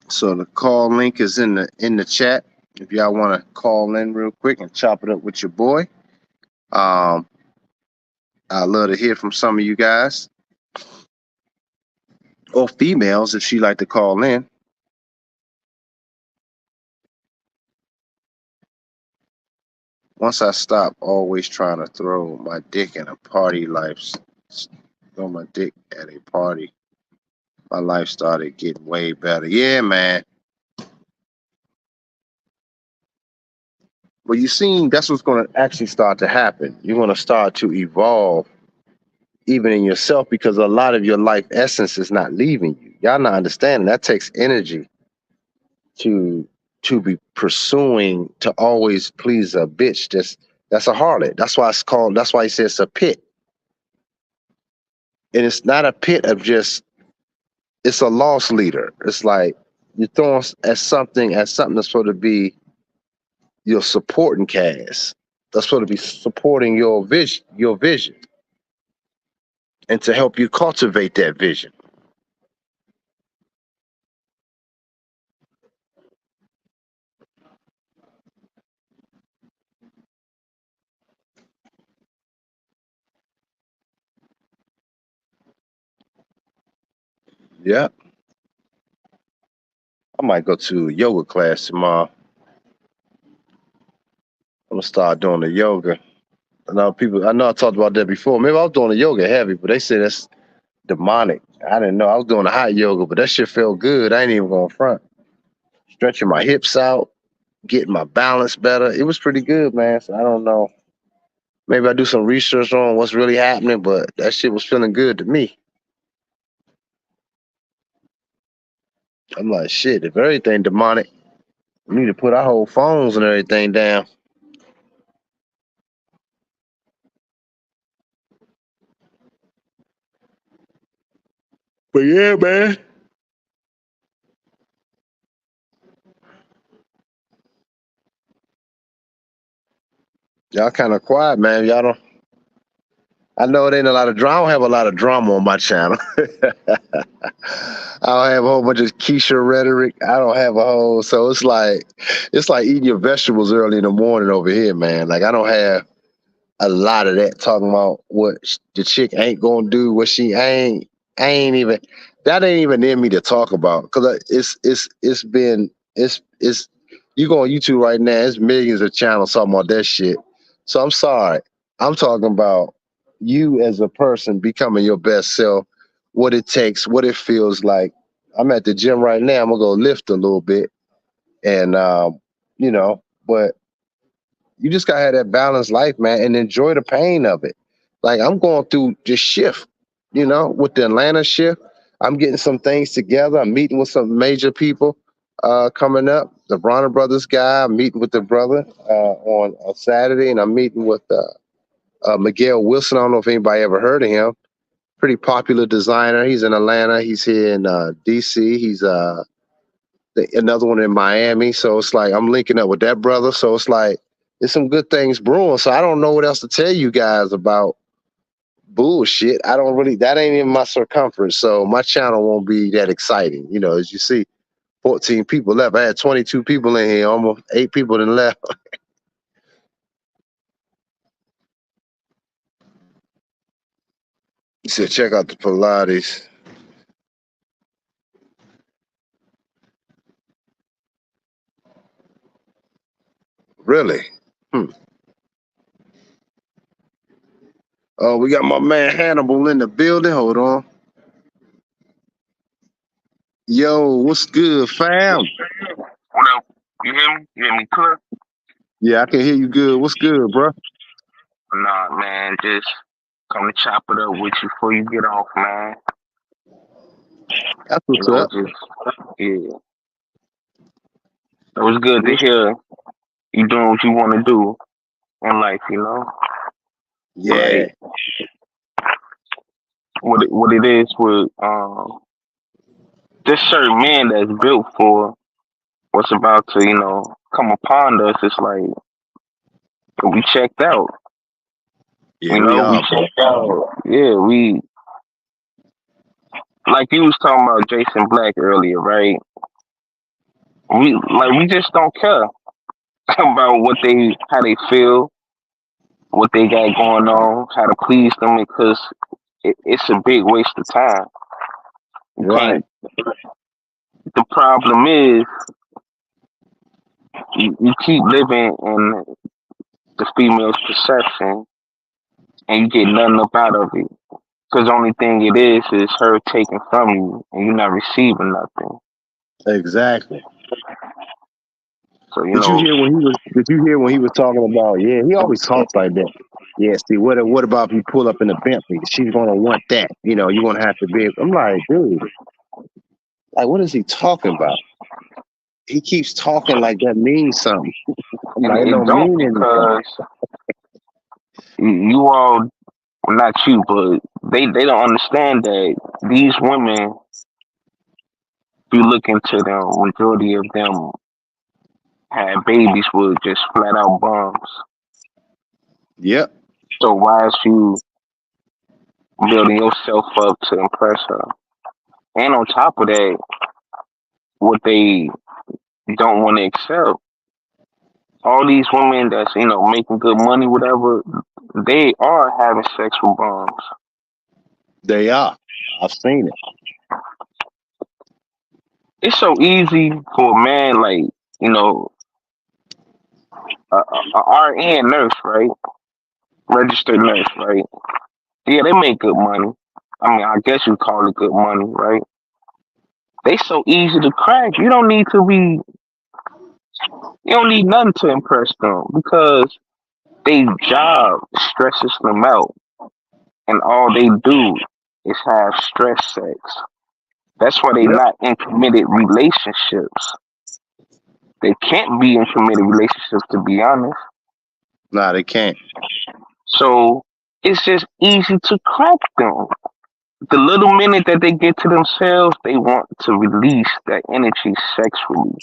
So the call link is in the chat. If y'all want to call in real quick and chop it up with your boy, I'd love to hear from some of you guys or females if she like to call in. Once I stop always trying to throw my dick in a party throw my dick at a party, my life started getting way better. Yeah, man. Well, you seen that's what's going to actually start to happen. You're going to start to evolve even in yourself because a lot of your life essence is not leaving you. Y'all not understanding that takes energy to be pursuing to always please a bitch. That's a harlot. That's why it's called. That's why he says it's a pit, and it's not a pit of just. It's a loss leader. It's like you're throwing at something that's supposed to be your supporting cast. That's supposed to be supporting your vision, and to help you cultivate that vision. Yeah, I might go to a yoga class tomorrow. I'm gonna start doing the yoga. I know I talked about that before. Maybe I was doing the yoga heavy, but they say that's demonic. I didn't know. I was doing the hot yoga, but that shit felt good. I ain't even going front. Stretching my hips out, getting my balance better. It was pretty good, man. So I don't know. Maybe I do some research on what's really happening, but that shit was feeling good to me. I'm like, shit, if everything demonic, we need to put our whole phones and everything down. But yeah, man. Y'all kind of quiet, man. Y'all don't. I know it ain't a lot of drama. I don't have a lot of drama on my channel. I don't have a whole bunch of Keisha rhetoric. I don't have a whole. So it's like eating your vegetables early in the morning over here, man. Like I don't have a lot of that talking about what the chick ain't gonna do, what she ain't. I ain't even. That ain't even in me to talk about because it's you go on YouTube right now. There's millions of channels talking about that shit. So I'm sorry. I'm talking about you as a person becoming your best self, what it takes, what it feels like. I'm at the gym right now. I'm gonna go lift a little bit, and but you just gotta have that balanced life, man, and enjoy the pain of it. Like I'm going through this shift, with the Atlanta shift. I'm getting some things together. I'm meeting with some major people coming up. The Bronner Brothers guy. I'm meeting with the brother on a Saturday, and I'm meeting with Miguel Wilson. I don't know if anybody ever heard of him. Pretty popular designer. He's in Atlanta. He's here in DC. He's another one in Miami. So it's like I'm linking up with that brother. So it's like there's some good things brewing. So I don't know what else to tell you guys about bullshit. I don't really, that ain't in my circumference. So my channel won't be that exciting. As you see, 14 people left. I had 22 people in here, almost 8 people then left. You said check out the Pilates. Really? Oh, we got my man Hannibal in the building. Hold on. Yo, what's good, fam? What up? You hear me? You hear me clear? Yeah, I can hear you good. What's good, bro? Nah, man, just come to chop it up with you before you get off, man. That's what's up. Yeah. It was good to hear you doing what you want to do in life, Yeah. Like what it is with this certain man that's built for what's about to, come upon us. It's like we checked out. Yeah, we are. We checked out. Yeah, we like you was talking about Jason Black earlier, right? We just don't care about how they feel, what they got going on, how to please them, because it's a big waste of time. You Right. can't. The problem is you keep living in the female's perception, and you get nothing up out of it. Because the only thing it is her taking from you, and you're not receiving nothing. Exactly. So Did you hear when he was talking about? Yeah, he always talks like that. Yeah. See, what about if you pull up in a Bentley? She's gonna want that. You're gonna have to be. I'm like, dude, like, what is he talking about? He keeps talking like that means something. I'm like, it don't mean anything. Because you all, well, not you, but they don't understand that these women, if you look into them, majority of them had babies with just flat out bums. Yep. So why is you building yourself up to impress her? And on top of that, what they don't want to accept, all these women that's making good money, whatever, they are having sex with bums. They are. I've seen it. it's so easy for a man, like, you know, a RN nurse, right? Registered nurse, right? Yeah, they make good money. I mean, I guess you call it good money, right? They so easy to crack. You don't need nothing to impress them because they job stresses them out, and all they do is have stress sex. That's why they Yep. not in committed relationships. They can't be in committed relationships, to be honest. Nah, they can't. So it's just easy to crack them. The little minute that they get to themselves, they want to release that energy sexually.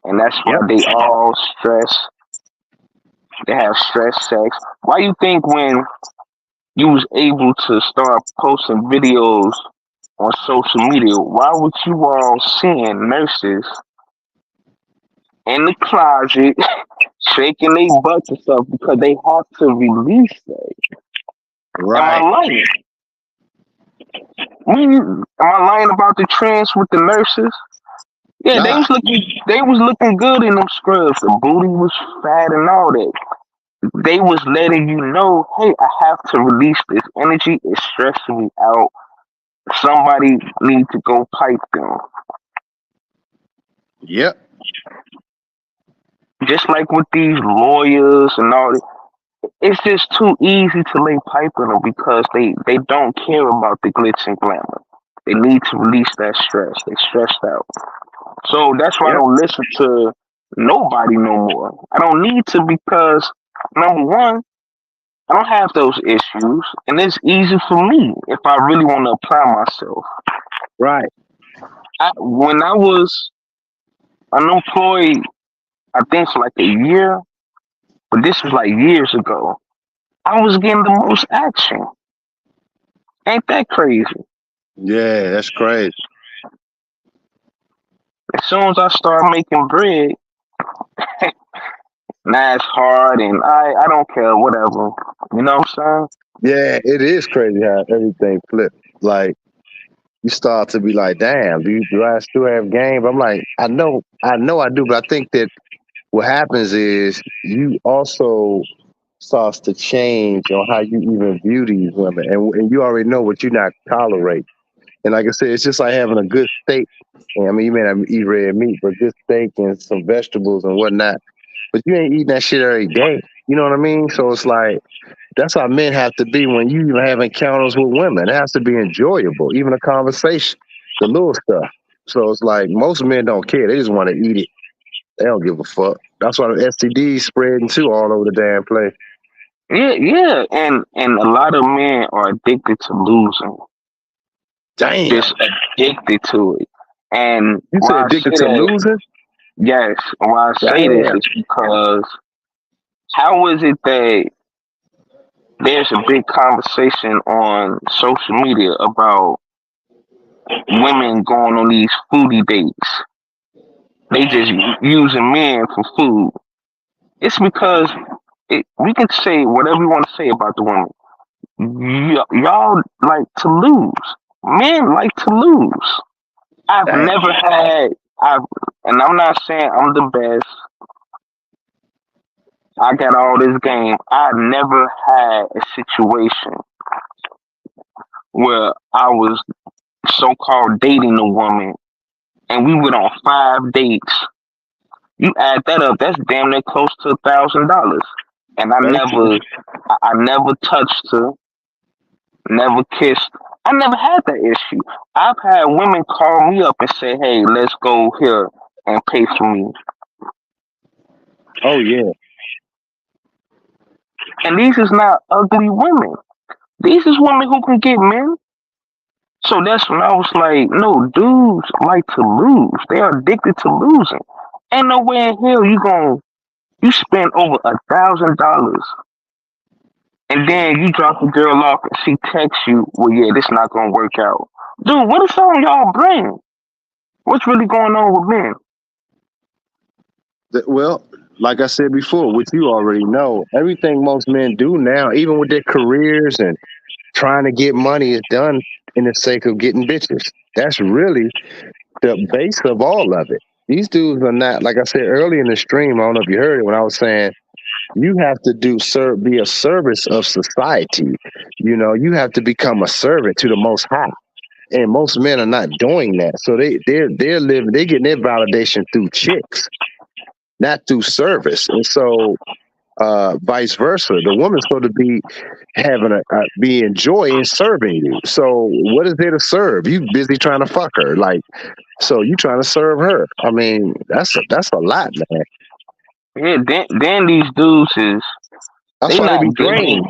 And that's why Yep. they all stress. They have stress sex. Why you think when you was able to start posting videos on social media, why would you all seeing nurses in the closet shaking their butts and stuff because they have to release that? Am I Right. lying? Am I lying about the trends with the nurses? Yeah, Nah. they was looking good in them scrubs. The booty was fat and all that. They was letting you know, hey, I have to release this energy. It's stressing me out. Somebody need to go pipe them. Yep. Just like with these lawyers and all that, it's just too easy to lay pipe in them because they don't care about the glitz and glamour. They need to release that stress. They stressed out. So that's why I Yep. don't listen to nobody no more. I don't need to because number one, I don't have those issues, and it's easy for me if I really want to apply myself. Right. When I was unemployed, I think for like a year, but this was like years ago, I was getting the most action. Ain't that crazy? Yeah, that's crazy. As soon as I start making bread, now it's hard, and I don't care, whatever. You know what I'm Yeah, it is crazy how everything flipped. Like you start to be like, damn, do I still have game? But I'm like, I do, but I think that what happens is you also starts to change on how you even view these women, and you already know what you not tolerate. And like I said, it's just like having a good steak. And I mean, you may not eat red meat, but good steak and some vegetables and whatnot. But you ain't eating that shit every day. You know what I mean? So it's like that's how men have to be when you even have encounters with women. It has to be enjoyable, even a conversation, the little stuff. So it's like most men don't care. They just want to eat it. They don't give a fuck. That's why the STDs spreading too all over the damn place. saying? Yeah, and a lot of men are addicted to losing, Damn. just addicted to it. And You say why I addicted say to that, losing? yes, why I say this Damn. is because how is it that there's a big conversation on social media about women going on these foodie dates? They just using men for food. It's because we can say whatever we want to say about the women. Y'all like to lose. Men like to lose. I've Damn. never had. I've, and I'm not saying I'm the best. I got all this game. I never had a situation where I was so-called dating a woman and we went on 5 dates. You add that up, that's damn near close to $1,000. And Thank you. I never touched her, never kissed. I never had that issue. I've had women call me up and say, "Hey, let's go here and pay for me." Oh yeah. And these is not ugly women. These is women who can get men. So that's when I was like, no, dudes like to lose. They are addicted to losing. Ain't no way in hell you spend over $1,000 and then you drop the girl off and she texts you, well, yeah, this not gonna work out. Dude, what is on y'all brain? What's really going on with men? Well, like I said before, which you already know, everything most men do now, even with their careers and trying to get money, is done in the sake of getting bitches. That's really the base of all of it. These dudes are not, like I said earlier in the stream. I don't know if you heard it when I was saying you have to be a service of society. You know, you have to become a servant to the Most High, and most men are not doing that. So they're living, they're getting their validation through chicks, not through service, and so vice versa. The woman's supposed to be having be enjoying serving you. So what is there to serve? You busy trying to fuck her, like, so you trying to serve her. I mean, that's a lot, man. Yeah, then these dudes is That's they why they not be giving. drained.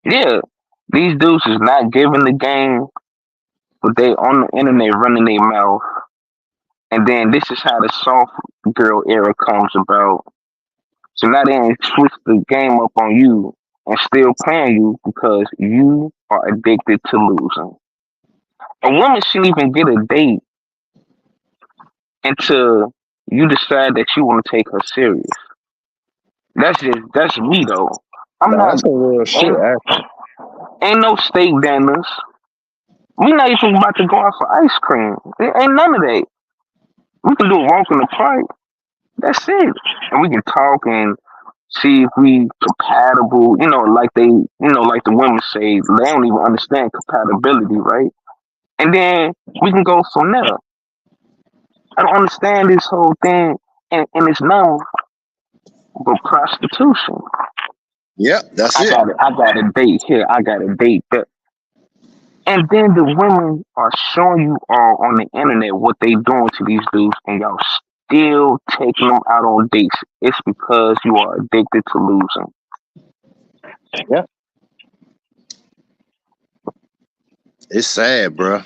Yeah, these dudes is not giving the game, but they on the internet running their mouth. And then this is how the soft girl era comes about. So now they ain't switch the game up on you and still playing you because you are addicted to losing. A woman shouldn't even get a date until you decide that you want to take her serious. That's me though. I'm Nah, not that's some real shit. ain't, Actually. ain't no steak dinners. We not even about to go out for ice cream. There ain't none of that. We can do a walk in the park. That's it. And we can talk and see if we compatible, like like the women say, they don't even understand compatibility, right? And then we can go from there. I don't understand this whole thing, and it's known but prostitution. Yep, that's it. I got a date here, I got a date there. And then the women are showing you all on the internet what they doing to these dudes, and y'all still taking them out on dates. It's because you are addicted to losing. Yeah, it's sad, bro.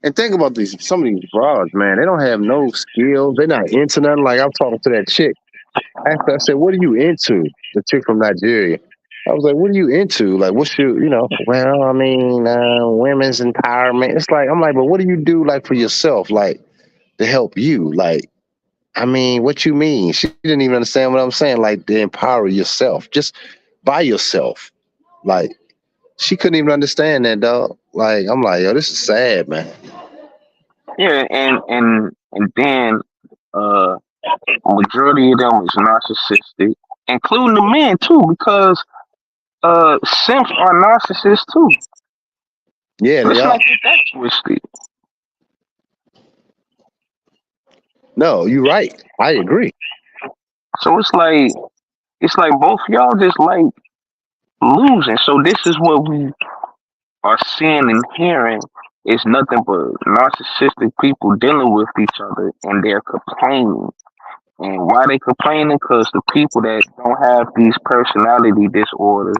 And think about some of these broads, man. They don't have no skills. They're not into nothing. Like I'm talking to that chick. After I said, "What are you into?" The chick from Nigeria. I was like, "What are you into? Like, what's your, Well, I mean, women's empowerment." It's like I'm like, "But what do you do like for yourself, like to help you? Like, I mean, what you mean?" She didn't even understand what I'm saying. Like, to empower yourself, just by yourself. Like, she couldn't even understand that, dog. Like, I'm like, yo, this is sad, man. Yeah, and then a majority of them is narcissistic, including the men too, because simps are narcissists too. Yeah, they Let's are. not get that twisted. No, you're right. I agree. So it's like both y'all just like losing. So this is what we are seeing and hearing is nothing but narcissistic people dealing with each other, and they're complaining. And why they complaining? Because the people that don't have these personality disorders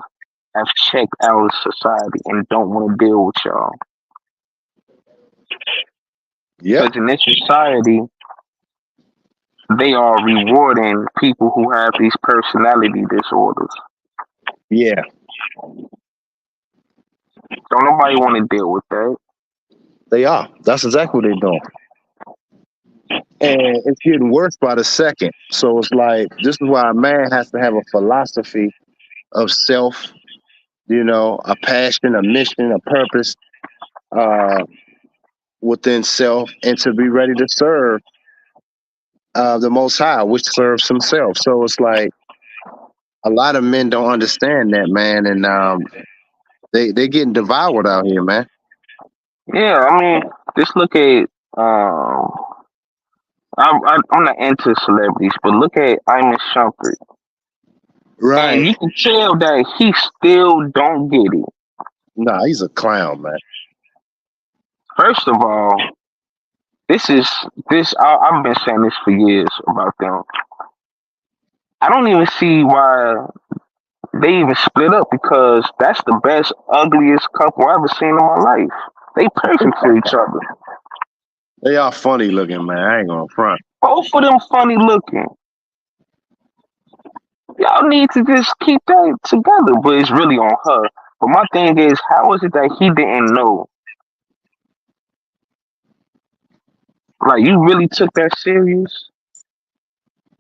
have checked out of society and don't want to deal with y'all. Yep. Because in this society, they are rewarding people who have these personality disorders. Yeah. Don't nobody want to deal with that. They are. That's exactly what they're doing. And it's getting worse by the second. So it's like, this is why a man has to have a philosophy of self, a passion, a mission, a purpose within self, and to be ready to serve the Most High, which serves himself. So it's like, a lot of men don't understand that, man. And they're getting devoured out here, man. Yeah, I mean, just look at. I'm not into celebrities, but look at Iman Shumpert. Right. And you can tell that he still don't get it. Nah, he's a clown, man. First of all, I've been saying this for years about them. I don't even see why they even split up, because that's the best, ugliest couple I've ever seen in my life. They perfect for each other. They are funny looking, man. I ain't gonna front. Both of them funny looking. Y'all need to just keep that together, but it's really on her. But my thing is, how is it that he didn't know? Like, you really took that serious?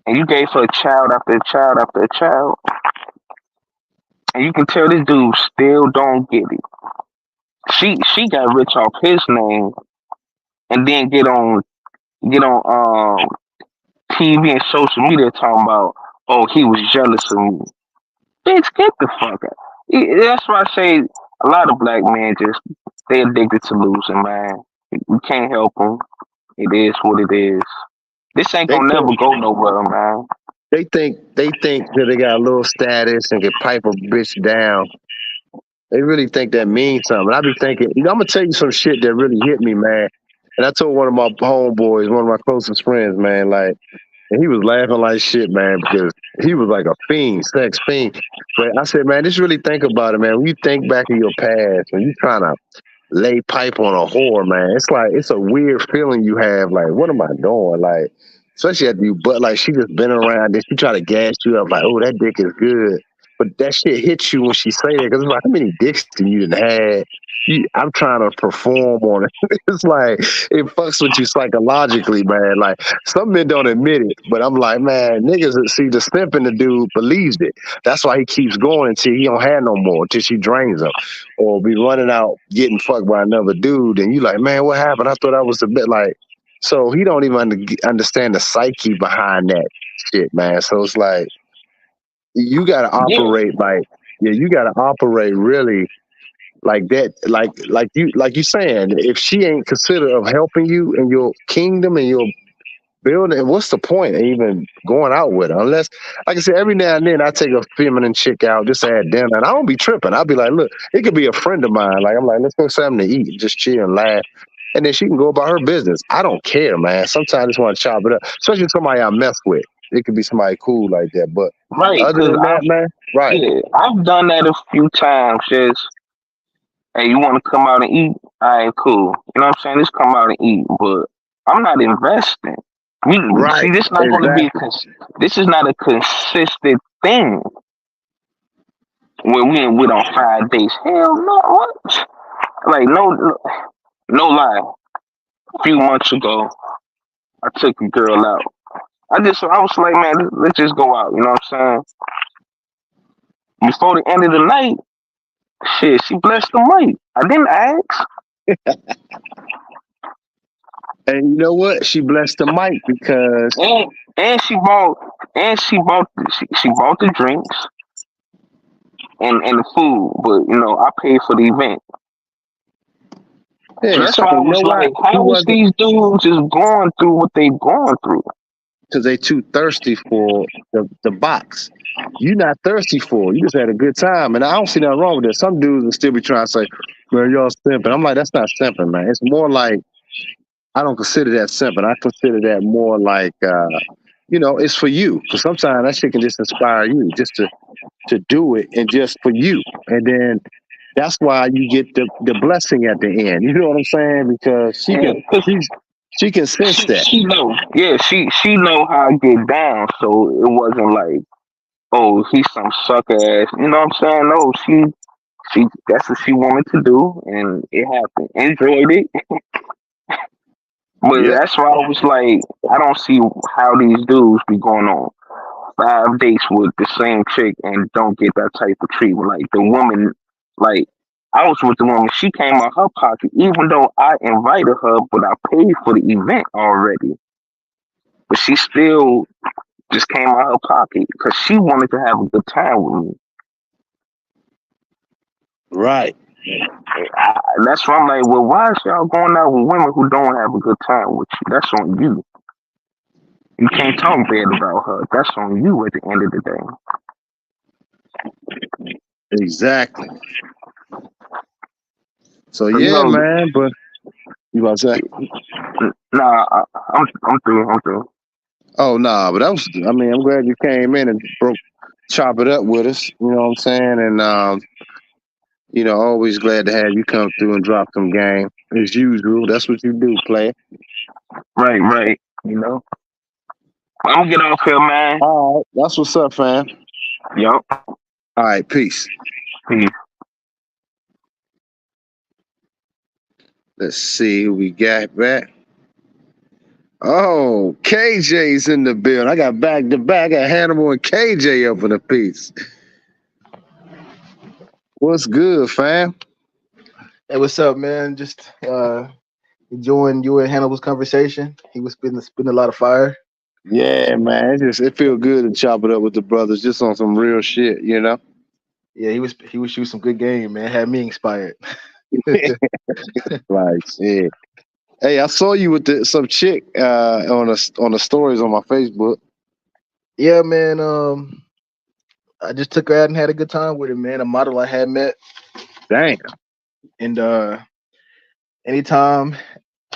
And you gave her a child after a child after a child? And you can tell this dude still don't get it. She got rich off his name, and then get on TV and social media talking about, oh, he was jealous of me. Bitch, get the fuck out. That's why I say a lot of black men just they addicted to losing, man. We can't help them. It is what it is. This ain't They gonna never think go nowhere, man. they think that they got a little status and can pipe a bitch down. They really think that means something. I be thinking, I'm gonna tell you some shit that really hit me, man. And I told one of my homeboys, one of my closest friends, man, like, and he was laughing like shit, man, because he was like a fiend, sex fiend. But I said, man, just really think about it, man. When you think back of your past, when you trying to lay pipe on a whore, man, it's like it's a weird feeling you have. Like, what am I doing? Like, especially after you, but like she just been around and she try to gas you up, like, oh, that dick is good. But that shit hits you when she say that because it's like, how many dicks do you done had? I'm trying to perform on it. It's like it fucks with you psychologically, man. Like some men don't admit it, but I'm like, man, niggas see the simp in the dude believes it. That's why he keeps going until he don't have no more, until she drains him, or be running out getting fucked by another dude, and you like, man, what happened? I thought I was a bit like. So he don't even understand the psyche behind that shit, man. So it's like you gotta Yeah, operate like, yeah, you gotta operate really like that, like you saying, if she ain't considerate of helping you in your kingdom and your building, what's the point of even going out with her? Unless, like I said, every now and then I take a feminine chick out just to have dinner, and I don't be tripping. I'll be like, look, it could be a friend of mine. Like I'm like, let's go something to eat, just chill and laugh. And then she can go about her business. I don't care, man. Sometimes I just want to chop it up, especially somebody I mess with. It could be somebody cool like that. But right. other Cause than that, man, right. I've done that a few times. Just hey, you want to come out and eat? All right, cool. You know what I'm saying? Just come out and eat, but I'm not investing. Right. See, this not going to be. Exactly. This is not a consistent thing when we went on 5 days. Hell no, what? Like no lie. A few months ago, I took a girl out. I was like, man, let's just go out. You know what I'm saying? Before the end of the night, shit, she blessed the mic. I didn't ask. And you know what? She blessed the mic because And she bought the drinks and the food, but I paid for the event. So yeah, that's so why I you know was why like, he how is wasn't, these dudes just going through what they've gone through? because they too thirsty for the box. You not thirsty for it. You just had a good time. And I don't see nothing wrong with that. Some dudes will still be trying to say, man, y'all simping. I'm like, that's not simping, man. It's more like, I don't consider that simping. I consider that more like, it's for you. Because sometimes that shit can just inspire you just to do it and just for you. And then that's why you get the blessing at the end. You know what I'm saying? Because Yeah, because she can sense that. she know, yeah, she know how I get down. So it wasn't like, oh, he's some sucker ass. You know what I'm saying? No, she that's what she wanted to do, and it happened. Enjoyed it, but Yep. that's why I was like, I don't see how these dudes be going on 5 dates with the same chick and don't get that type of treatment. Like the woman, like I was with the woman, she came out her pocket, even though I invited her, but I paid for the event already. But she still just came out her pocket because she wanted to have a good time with me. Right. That's why I'm like, well, why is y'all going out with women who don't have a good time with you? That's on you. You can't talk bad about her. That's on you at the end of the day. Exactly. So So, yeah, man. But you about to say? nah, I'm through. I'm through. Oh nah, but I'm glad you came in and chop it up with us. You know what I'm saying? And always glad to have you come through and drop some game. As usual. That's what you do, player. Right, right. I'm gonna get off here, man. All right. That's what's up, fam. Yup. All right, peace. Peace. Let's see who we got back. Oh, KJ's in the building. I got back to back. I got Hannibal and KJ up in the piece. What's good, fam? Hey, what's up, man? Just enjoying you and Hannibal's conversation. He was spitting a lot of fire. Yeah, man. It feels good to chop it up with the brothers just on some real shit, you know? Yeah, he was shooting some good game, man. Had me inspired. Like shit. Hey, I saw you with some chick on the stories on my Facebook. Yeah, man. I just took her out and had a good time with her, man. A model I had met, Damn. and anytime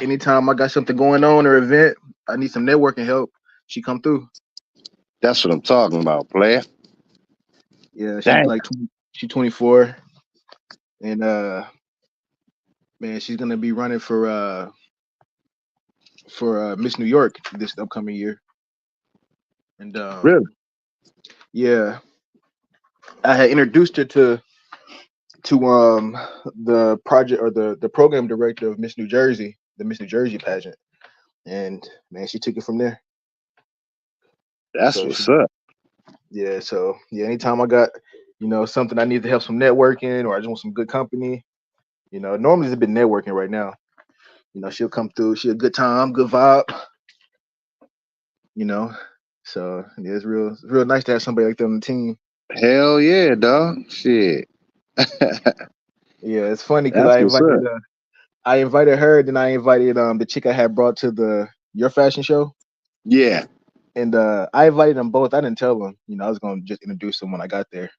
anytime I got something going on or event, I need some networking help. She come through. That's what I'm talking about, player. Yeah, she's Damn. like she's 24, and man, she's gonna be running for Miss New York this upcoming year. And Really? yeah, I had introduced her to the project or the program director of Miss New Jersey, the Miss New Jersey pageant, and man, she took it from there. That's So what's up. yeah, anytime I got something I need to help some networking or I just want some good company, normally it's been networking right now. She'll come through. She a good time, good vibe. You know, so yeah, it's real nice to have somebody like that on the team. Hell yeah, dog. Shit. Yeah, it's funny because That's what's up. I invited her, then I invited the chick I had brought to the your fashion show, Yeah. and I invited them both. I didn't tell them, I was gonna just introduce them when I got there.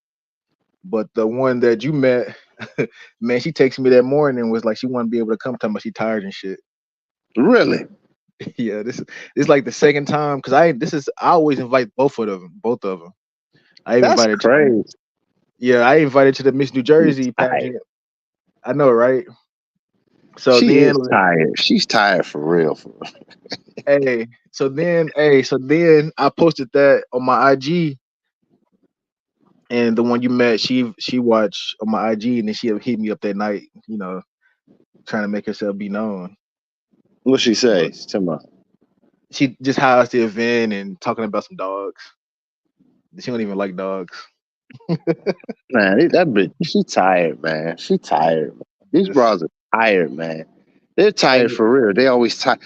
But the one that you met, man, she texted me that morning and was like she wouldn't be able to come, talking about she tired and shit. Really? Yeah, this is like the second time because I always invite both of them. I even That's invited to the crazy. I invited to the Miss New Jersey Tired. pageant. I know, right? So She then, is tired. She's tired for real. so then I posted that on my IG, and the one you met, she watched on my IG, and then she hit me up that night, trying to make herself be known. What she say? But Tell me. she just hides the event and talking about some dogs. She don't even like dogs. Man, that bitch, she tired, man. She tired. Man. These Just, bras are tired, man. They're tired hey, for real. They always tired.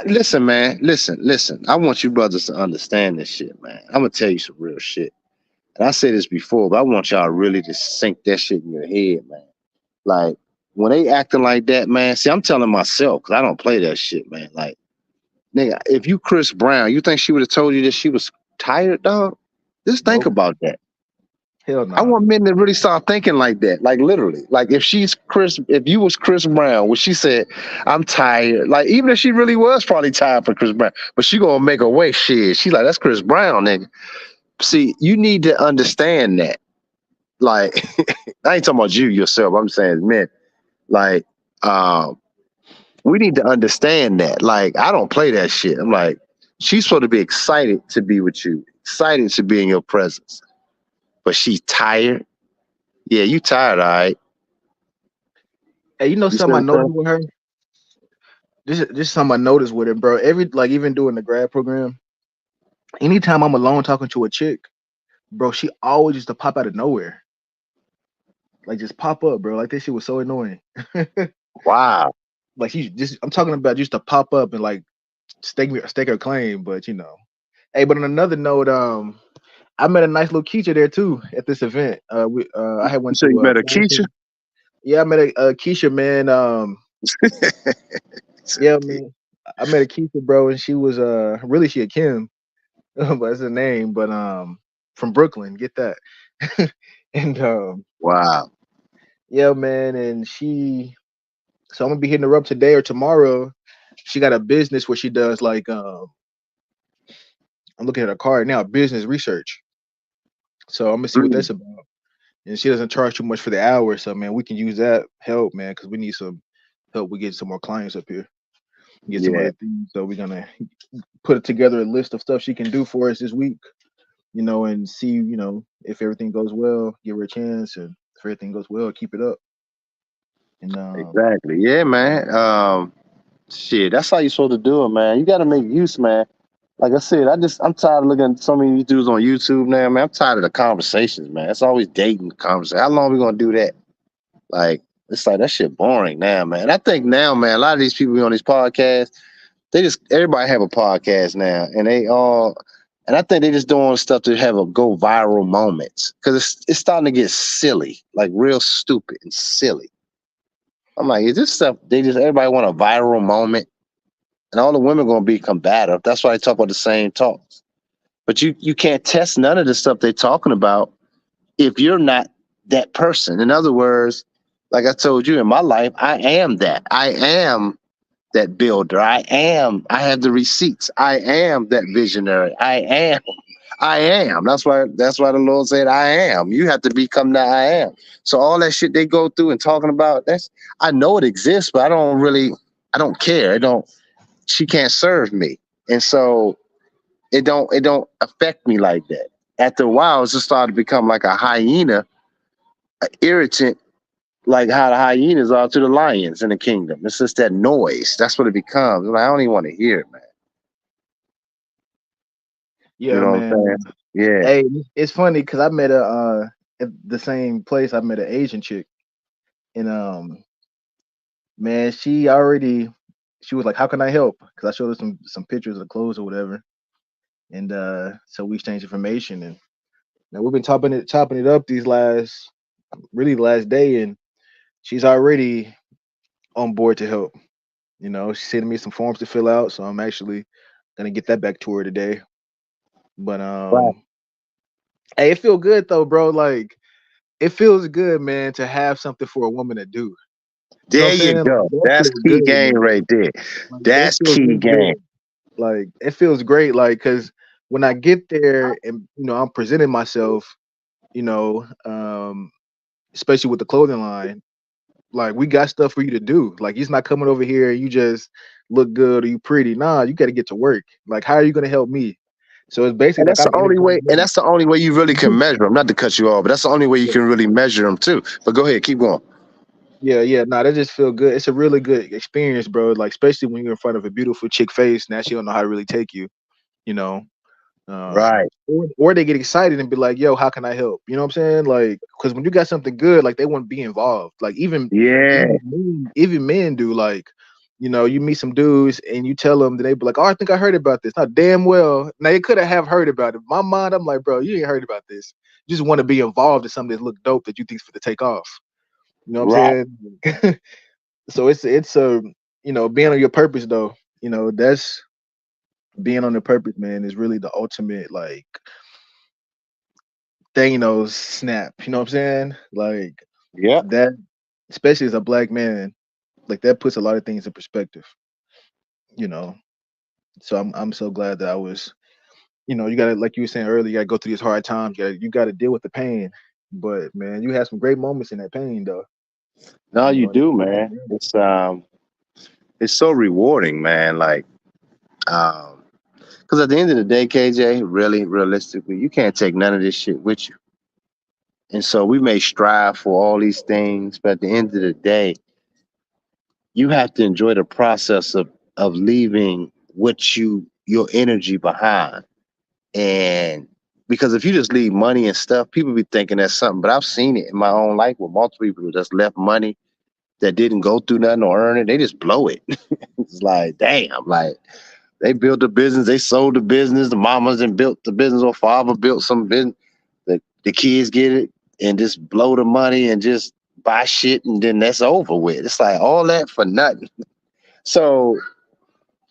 Listen, man. Listen. I want you brothers to understand this shit, man. I'm gonna tell you some real shit. And I said this before, but I want y'all really to sink that shit in your head, man. Like when they acting like that, man. See, I'm telling myself because I don't play that shit, man. Like, nigga, if you Chris Brown, you think she would have told you that she was tired, dog? Just think nope, about that. hell I no. want men to really start thinking like that, like literally. Like if you was Chris Brown, when she said, "I'm tired," like even if she really was probably tired for Chris Brown, but she gonna make a way. Shit, she like that's Chris Brown, nigga. See, you need to understand that. Like, I ain't talking about you yourself. I'm saying men. Like, we need to understand that. Like, I don't play that shit. I'm like, she's supposed to be excited to be with you, excited to be in your presence, but she's tired. Yeah, you tired, all right. Hey, You see something what I I'm noticed saying? with her. This is something I noticed with her, bro. Even doing the grad program, anytime I'm alone talking to a chick, bro, she always used to pop out of nowhere. Like just pop up, bro. Like this shit was so annoying. Wow. Like I'm talking about just to pop up and like stake her claim, but Hey, but on another note, I met a nice little Keisha there too at this event. I had You went say you to met a Keisha? Farmington. Yeah, I met a Keisha, man. Yeah, man. I met a Keisha, bro, and she was really she a Kim, but that's her name, but from Brooklyn, get that. And Wow. yeah, man, and so I'm gonna be hitting her up today or tomorrow. She got a business where she does like I'm looking at her card now, business research. So I'm gonna see what Mm, that's about. And she doesn't charge too much for the hour, so man, we can use that help, man, because we need some help. We get some more clients up here, get some yeah, other things. So we're gonna put together a list of stuff she can do for us this week, and see, if everything goes well, give her a chance, and if everything goes well, keep it up. And exactly. Yeah, man. Shit, that's how you supposed to do it, man. You gotta make use, man. Like I said, I'm tired of looking at so many dudes on YouTube now, man. I'm tired of the conversations, man. It's always dating conversation. How long we gonna do that? Like, It's like that shit boring now, man. I think now, man, a lot of these people on these podcasts, everybody have a podcast now, and and I think they just doing stuff to have a go viral moments because it's starting to get silly, like real stupid and silly. I'm like, is this stuff? Everybody want a viral moment, and all the women gonna be combative. That's why they talk about the same talks. But you can't test none of the stuff they're talking about if you're not that person. In other words, like I told you in my life, I am that. I am that builder. I have the receipts. I am that visionary. I am. That's why the Lord said, I am. You have to become that I am. So all that shit they go through and talking about, I know it exists, but I don't care. She can't serve me. And so it don't affect me like that. After a while, it's just started to become like a hyena, an irritant, like how the hyenas are to the lions in the kingdom. It's just that noise. That's what it becomes. Like, I don't even want to hear it, man. Yeah, you know man. what I'm saying? Yeah. Hey, it's funny because I met at the same place. I met an Asian chick, and man, she was like, "How can I help?" Because I showed her some pictures of clothes or whatever, and so we exchanged information, and now we've been chopping it up these last day, and she's already on board to help. You know, she's sending me some forms to fill out, so I'm actually gonna get that back to her today. But Right. hey, it feels good though, bro. Like it feels good, man, to have something for a woman to do. You know There what I'm you saying? Like, go. that That's feels key good, game man. right there. Like, that That's feels key real game. good. Like it feels great, like because when I get there and I'm presenting myself, you know, especially with the clothing line, like we got stuff for you to do. Like he's not coming over here and you just look good or you pretty. Nah, you got to get to work. Like how are you gonna help me? So it's basically And like that's the I'm only way. And interviewing that's the only way you really can measure them. Not to cut you off, but that's the only way you can really measure them too. But go ahead, keep going. Yeah. Nah, that just feel good. It's a really good experience, bro. Like especially when you're in front of a beautiful chick face. Now she don't know how to really take you. You know, Right. or they get excited and be like, "Yo, how can I help?" You know what I'm saying? Like, because when you got something good, like they want to be involved. Like Yeah. even men do. Like, you meet some dudes and you tell them, that they be like, "Oh, I think I heard about this." Not damn well. Now they could have heard about it. In my mind, I'm like, bro, you ain't heard about this. You just want to be involved in something that look dope that you think's for to take off. You know what Right. I'm saying? So it's being on your purpose though. That's being on the purpose, man, is really the ultimate like Thanos snap. You know what I'm saying? Like Yep. that, especially as a black man, like that puts a lot of things in perspective. You know, so I'm so glad that I was. You gotta, like you were saying earlier, you gotta go through these hard times. You gotta deal with the pain. But man, you had some great moments in that pain, though. No, you And do, you man. It's so rewarding, man. Like, because at the end of the day, KJ, really, realistically, you can't take none of this shit with you. And so we may strive for all these things, but at the end of the day, you have to enjoy the process of leaving your energy behind. And because if you just leave money and stuff, people be thinking that's something. But I've seen it in my own life with multiple people who just left money that didn't go through nothing or earn it. They just blow it. It's like, damn, like they built a business, they sold the business, the mamas and built the business, or father built some business. The kids get it and just blow the money and just buy shit, and then that's over with. It's like all that for nothing. So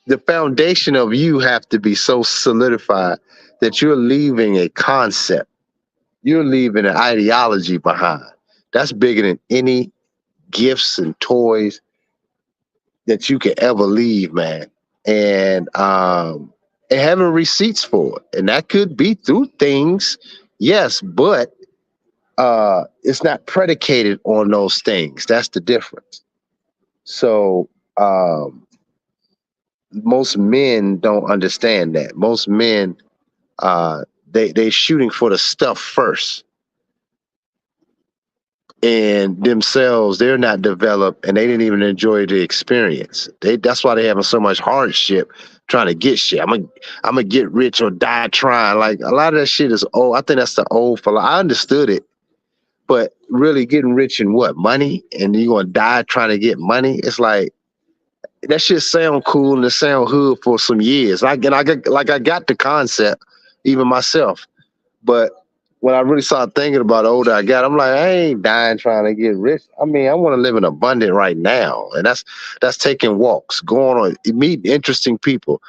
the foundation of you have to be so solidified that you're leaving a concept, you're leaving an ideology behind. That's bigger than any gifts and toys that you could ever leave, man. And having receipts for it. And that could be through things, yes, but it's not predicated on those things. That's the difference. So most men don't understand that. Most men they shooting for the stuff first. And themselves, they're not developed and they didn't even enjoy the experience. That's why they're having so much hardship trying to get shit. I'm gonna get rich or die trying. Like a lot of that shit is old. I think that's the old fella. I understood it But really getting rich in what? Money? And you're gonna die trying to get money? It's like that shit sound cool and it sound hood for some years. I got the concept, even myself. But when I really started thinking about the older I got, I'm like, I ain't dying trying to get rich. I mean, I want to live in abundant right now. And that's taking walks, going on, meeting interesting people,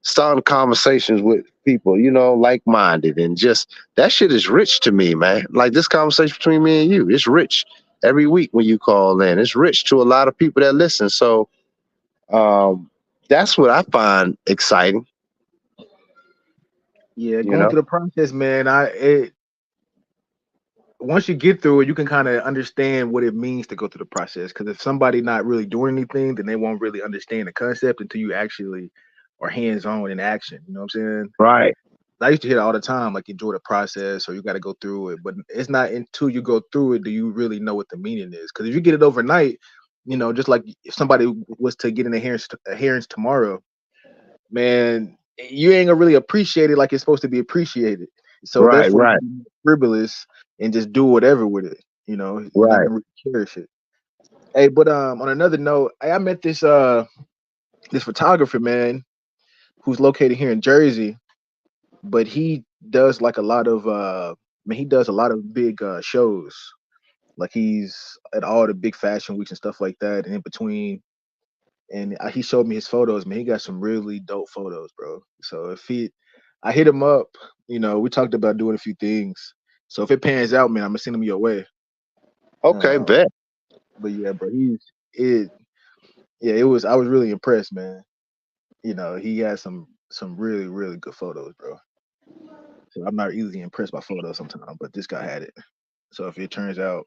starting conversations with people, like-minded, and just that shit is rich to me, man. Like this conversation between me and you, it's rich every week when you call in. It's rich to a lot of people that listen. So that's what I find exciting. Yeah, going through the process, man. Once you get through it, you can kind of understand what it means to go through the process. Because if somebody not really doing anything, then they won't really understand the concept until you actually are hands-on in action. You know what I'm saying? Right. I used to hear it all the time, like enjoy the process or you got to go through it. But it's not until you go through it do you really know what the meaning is. Because if you get it overnight, just like if somebody was to get an adherence tomorrow, man, you ain't gonna really appreciate it like it's supposed to be appreciated. So therefore, you can be frivolous and just do whatever with it. You don't even really cherish it. Hey, but on another note, I met this photographer, man, who's located here in Jersey, but he does like a lot of he does a lot of big shows. Like he's at all the big fashion weeks and stuff like that, and in between. And he showed me his photos, man. He got some really dope photos, bro. So I hit him up, we talked about doing a few things. So if it pans out, man, I'm gonna send him your way. Okay, bet. But yeah, bro, I was really impressed, man. He had some really, really good photos, bro. So I'm not easily impressed by photos sometimes, but this guy had it. So if it turns out,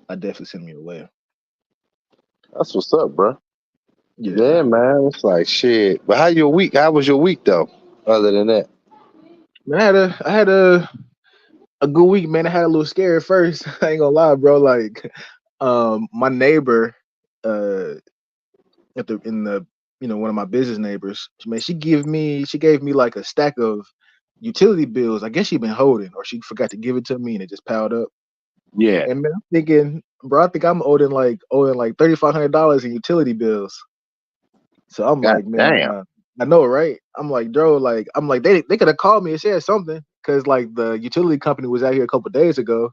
I definitely send him your way. That's what's up, bro. Yeah, man. It's like shit. But how was your week though? Other than that, man, I had a good week, man. I had a little scary at first. I ain't gonna lie, bro. Like, my neighbor, one of my business neighbors, man, she gave me like a stack of utility bills. I guess she been holding, or she forgot to give it to me, and it just piled up. yeah. And man, I'm thinking, bro, I think I'm owing like $3,500 in utility bills. So I'm God like, man, damn. I know, right? I'm like, bro, they could have called me and said something because like the utility company was out here a couple of days ago,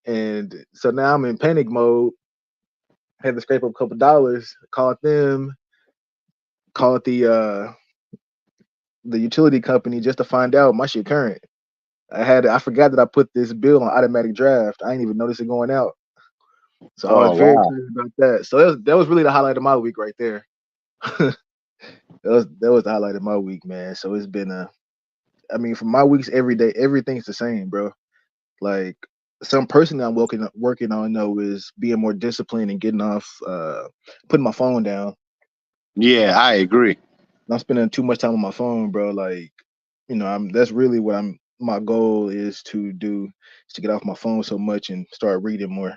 and so now I'm in panic mode. Had to scrape up a couple dollars, called them, called the utility company just to find out my shit current. I forgot that I put this bill on automatic draft. I didn't even notice it going out. So I was very excited about that. So that was really the highlight of my week right there. That was the highlight of my week, man. So it's been for my weeks every day, everything's the same, bro. Like some person I'm working on though is being more disciplined and getting off putting my phone down. Yeah, I agree. I'm spending too much time on my phone, bro. Like, that's really what my goal is to do, is to get off my phone so much and start reading more.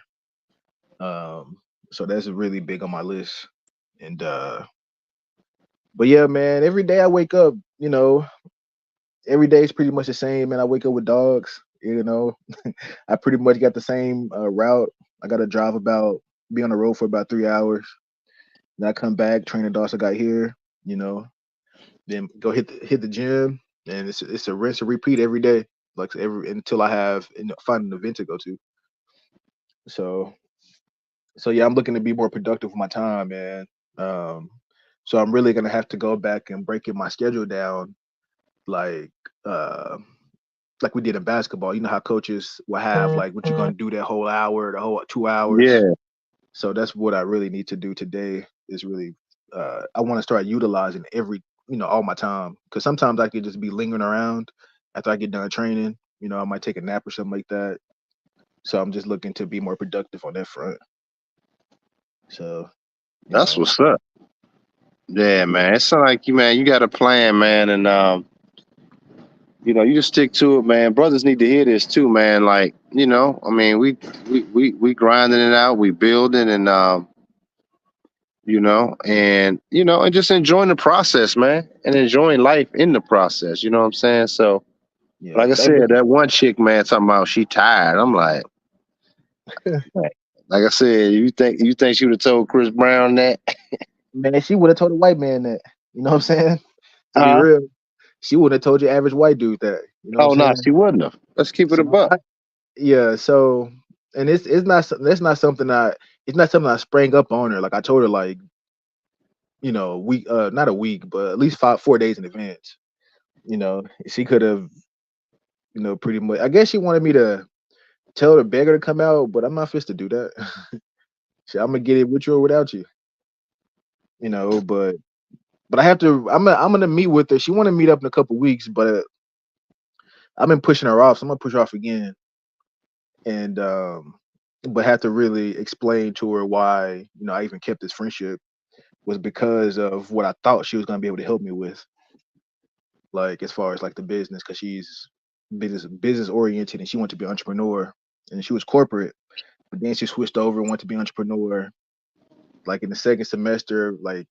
So that's really big on my list. And but yeah, man, every day I wake up, every day is pretty much the same, man. I wake up with dogs, I pretty much got the same route. I got to be on the road for about 3 hours. Then I come back, train the dogs I got here, then go hit the gym, and it's a rinse and repeat every day, like until I find an event to go to. So yeah, I'm looking to be more productive with my time, man. So I'm really gonna have to go back and breaking my schedule down, like we did in basketball. You know how coaches will have like what you're gonna do that whole hour, the whole 2 hours. Yeah. So that's what I really need to do today. Is really I want to start utilizing all my time, because sometimes I could just be lingering around after I get done training. I might take a nap or something like that. So I'm just looking to be more productive on that front. So that's what's up. Yeah, man. It sounds like you got a plan, man, and you just stick to it, man. Brothers need to hear this too, man. Like, we grinding it out, we building, and and just enjoying the process, man, and enjoying life in the process. You know what I'm saying? So, like I said, that one chick, man, talking about she tired. I'm like, Like I said, you think she would have told Chris Brown that? Man, she would have told a white man that. You know what I'm saying? To be Huh? real, she would have told your average white dude that. You know what I'm Oh no, saying? she wouldn't have. Let's keep it a So buck. yeah, so and it's not that's not something it's not something I sprang up on her. Like I told her like, week not a week, but at least 4 days in advance. She could have, pretty much I guess she wanted me to tell the beggar to come out, but I'm not fit to do that. Shit, I'm gonna get it with you or without you. But I have to I'm gonna meet with her. She wanna meet up in a couple weeks, but I've been pushing her off, so I'm gonna push her off again. And but have to really explain to her why, I even kept this friendship was because of what I thought she was gonna be able to help me with, like as far as like the business, because she's business oriented and she wanted to be an entrepreneur, and she was corporate, but then she switched over and wanted to be an entrepreneur. Like in the second semester, like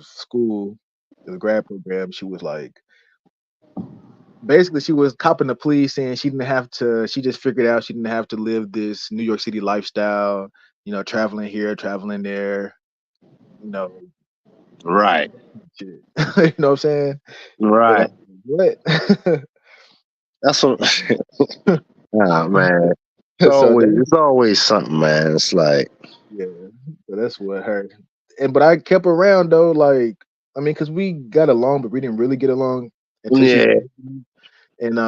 school, the grad program, she was like, basically she was copping the plea, saying she just figured out she didn't have to live this New York City lifestyle, traveling here, traveling there, you know, Right. shit. You know what I'm saying? And Right. I'm like, what? That's what. Oh man, So that, it's always something, man. It's like, yeah, so that's what hurt. But I kept her around though, like, I mean, because we got along, but we didn't really get along until she yeah, proposed to me. And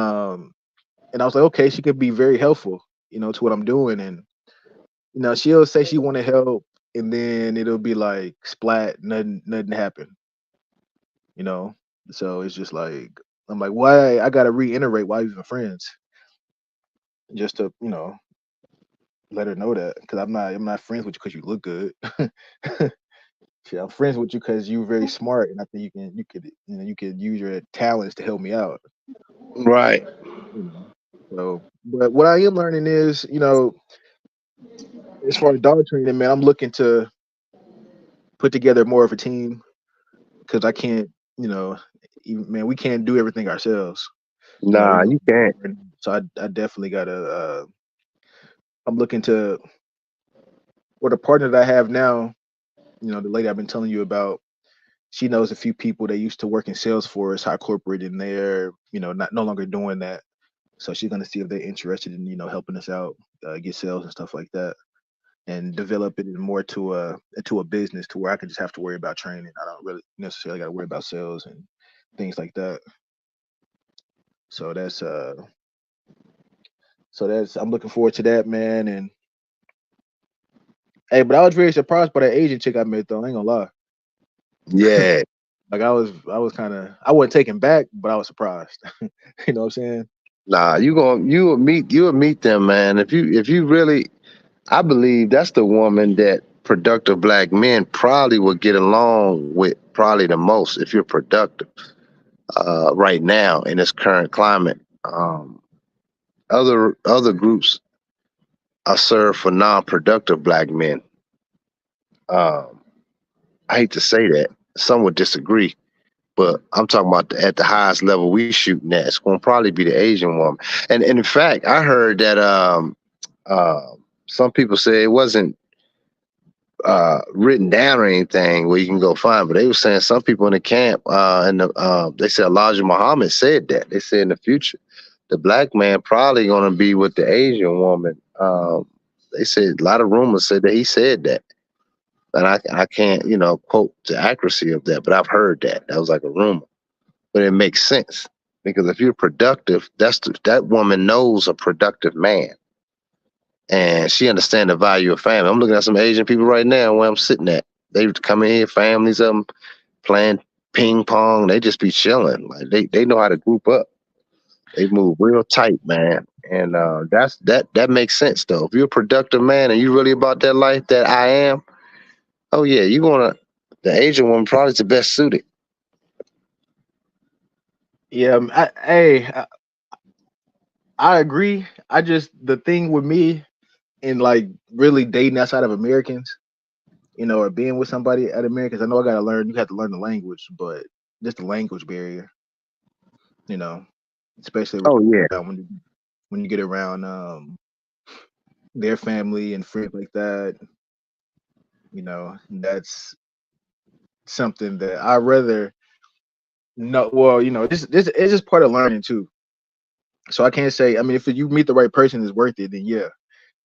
and I was like, okay, she could be very helpful, to what I'm doing. And she'll say she want to help, and then it'll be like splat, nothing happened, you know. So it's just like I'm like, why I gotta reiterate why we even friends, just to let her know that, because I'm not friends with you because you look good. Shit, I'm friends with you because you're very smart, and I think you could use your talents to help me out. right. You know. So, but what I am learning is, as far as dog training, man, I'm looking to put together more of a team because I can't, man, we can't do everything ourselves. Nah, Even you can't. so, I definitely gotta. I'm looking to, or the partner that I have now, the lady I've been telling you about. She knows a few people that used to work in Salesforce, high corporate, and they're, not no longer doing that. So she's gonna see if they're interested in, helping us out, get sales and stuff like that, and develop it more to a business to where I can just have to worry about training. I don't really necessarily got to worry about sales and things like that. So that's I'm looking forward to that, man. And hey, but I was very surprised by that Asian chick I met though. I ain't gonna lie. Yeah. Like I was kind of I wasn't taken back, but I was surprised. You know what I'm saying? Nah, you will meet them, man. If you really, I believe that's the woman that productive black men probably would get along with probably the most if you're productive right now in this current climate. Other groups are served for non-productive black men. Um, I hate to say that. Some would disagree, but I'm talking about at the highest level we shooting at. It's going to probably be the Asian woman. And in fact, I heard that uh, some people say it wasn't written down or anything where you can go find, but they were saying some people in the camp they said Elijah Muhammad said that. They said in the future the black man probably going to be with the Asian woman. They said a lot of rumors said that he said that. And I can't, quote the accuracy of that, but I've heard that. That was like a rumor. But it makes sense because if you're productive, that woman knows a productive man, and she understands the value of family. I'm looking at some Asian people right now where I'm sitting at. They come in here, families of them playing ping pong. They just be chilling. Like they know how to group up. They move real tight, man. And that makes sense though. If you're a productive man and you really about that life that I am, oh yeah, the Asian woman probably is the best suited. Yeah. I agree. I just the thing with me and like really dating outside of Americans, or being with somebody at Americans, I know I gotta learn. You have to learn the language, but just the language barrier, you know, especially Oh yeah. when you get around their family and friends like that. That's something that I rather know. Well, this is just part of learning too. So I can't say. I mean, if you meet the right person, it's worth it. Then yeah,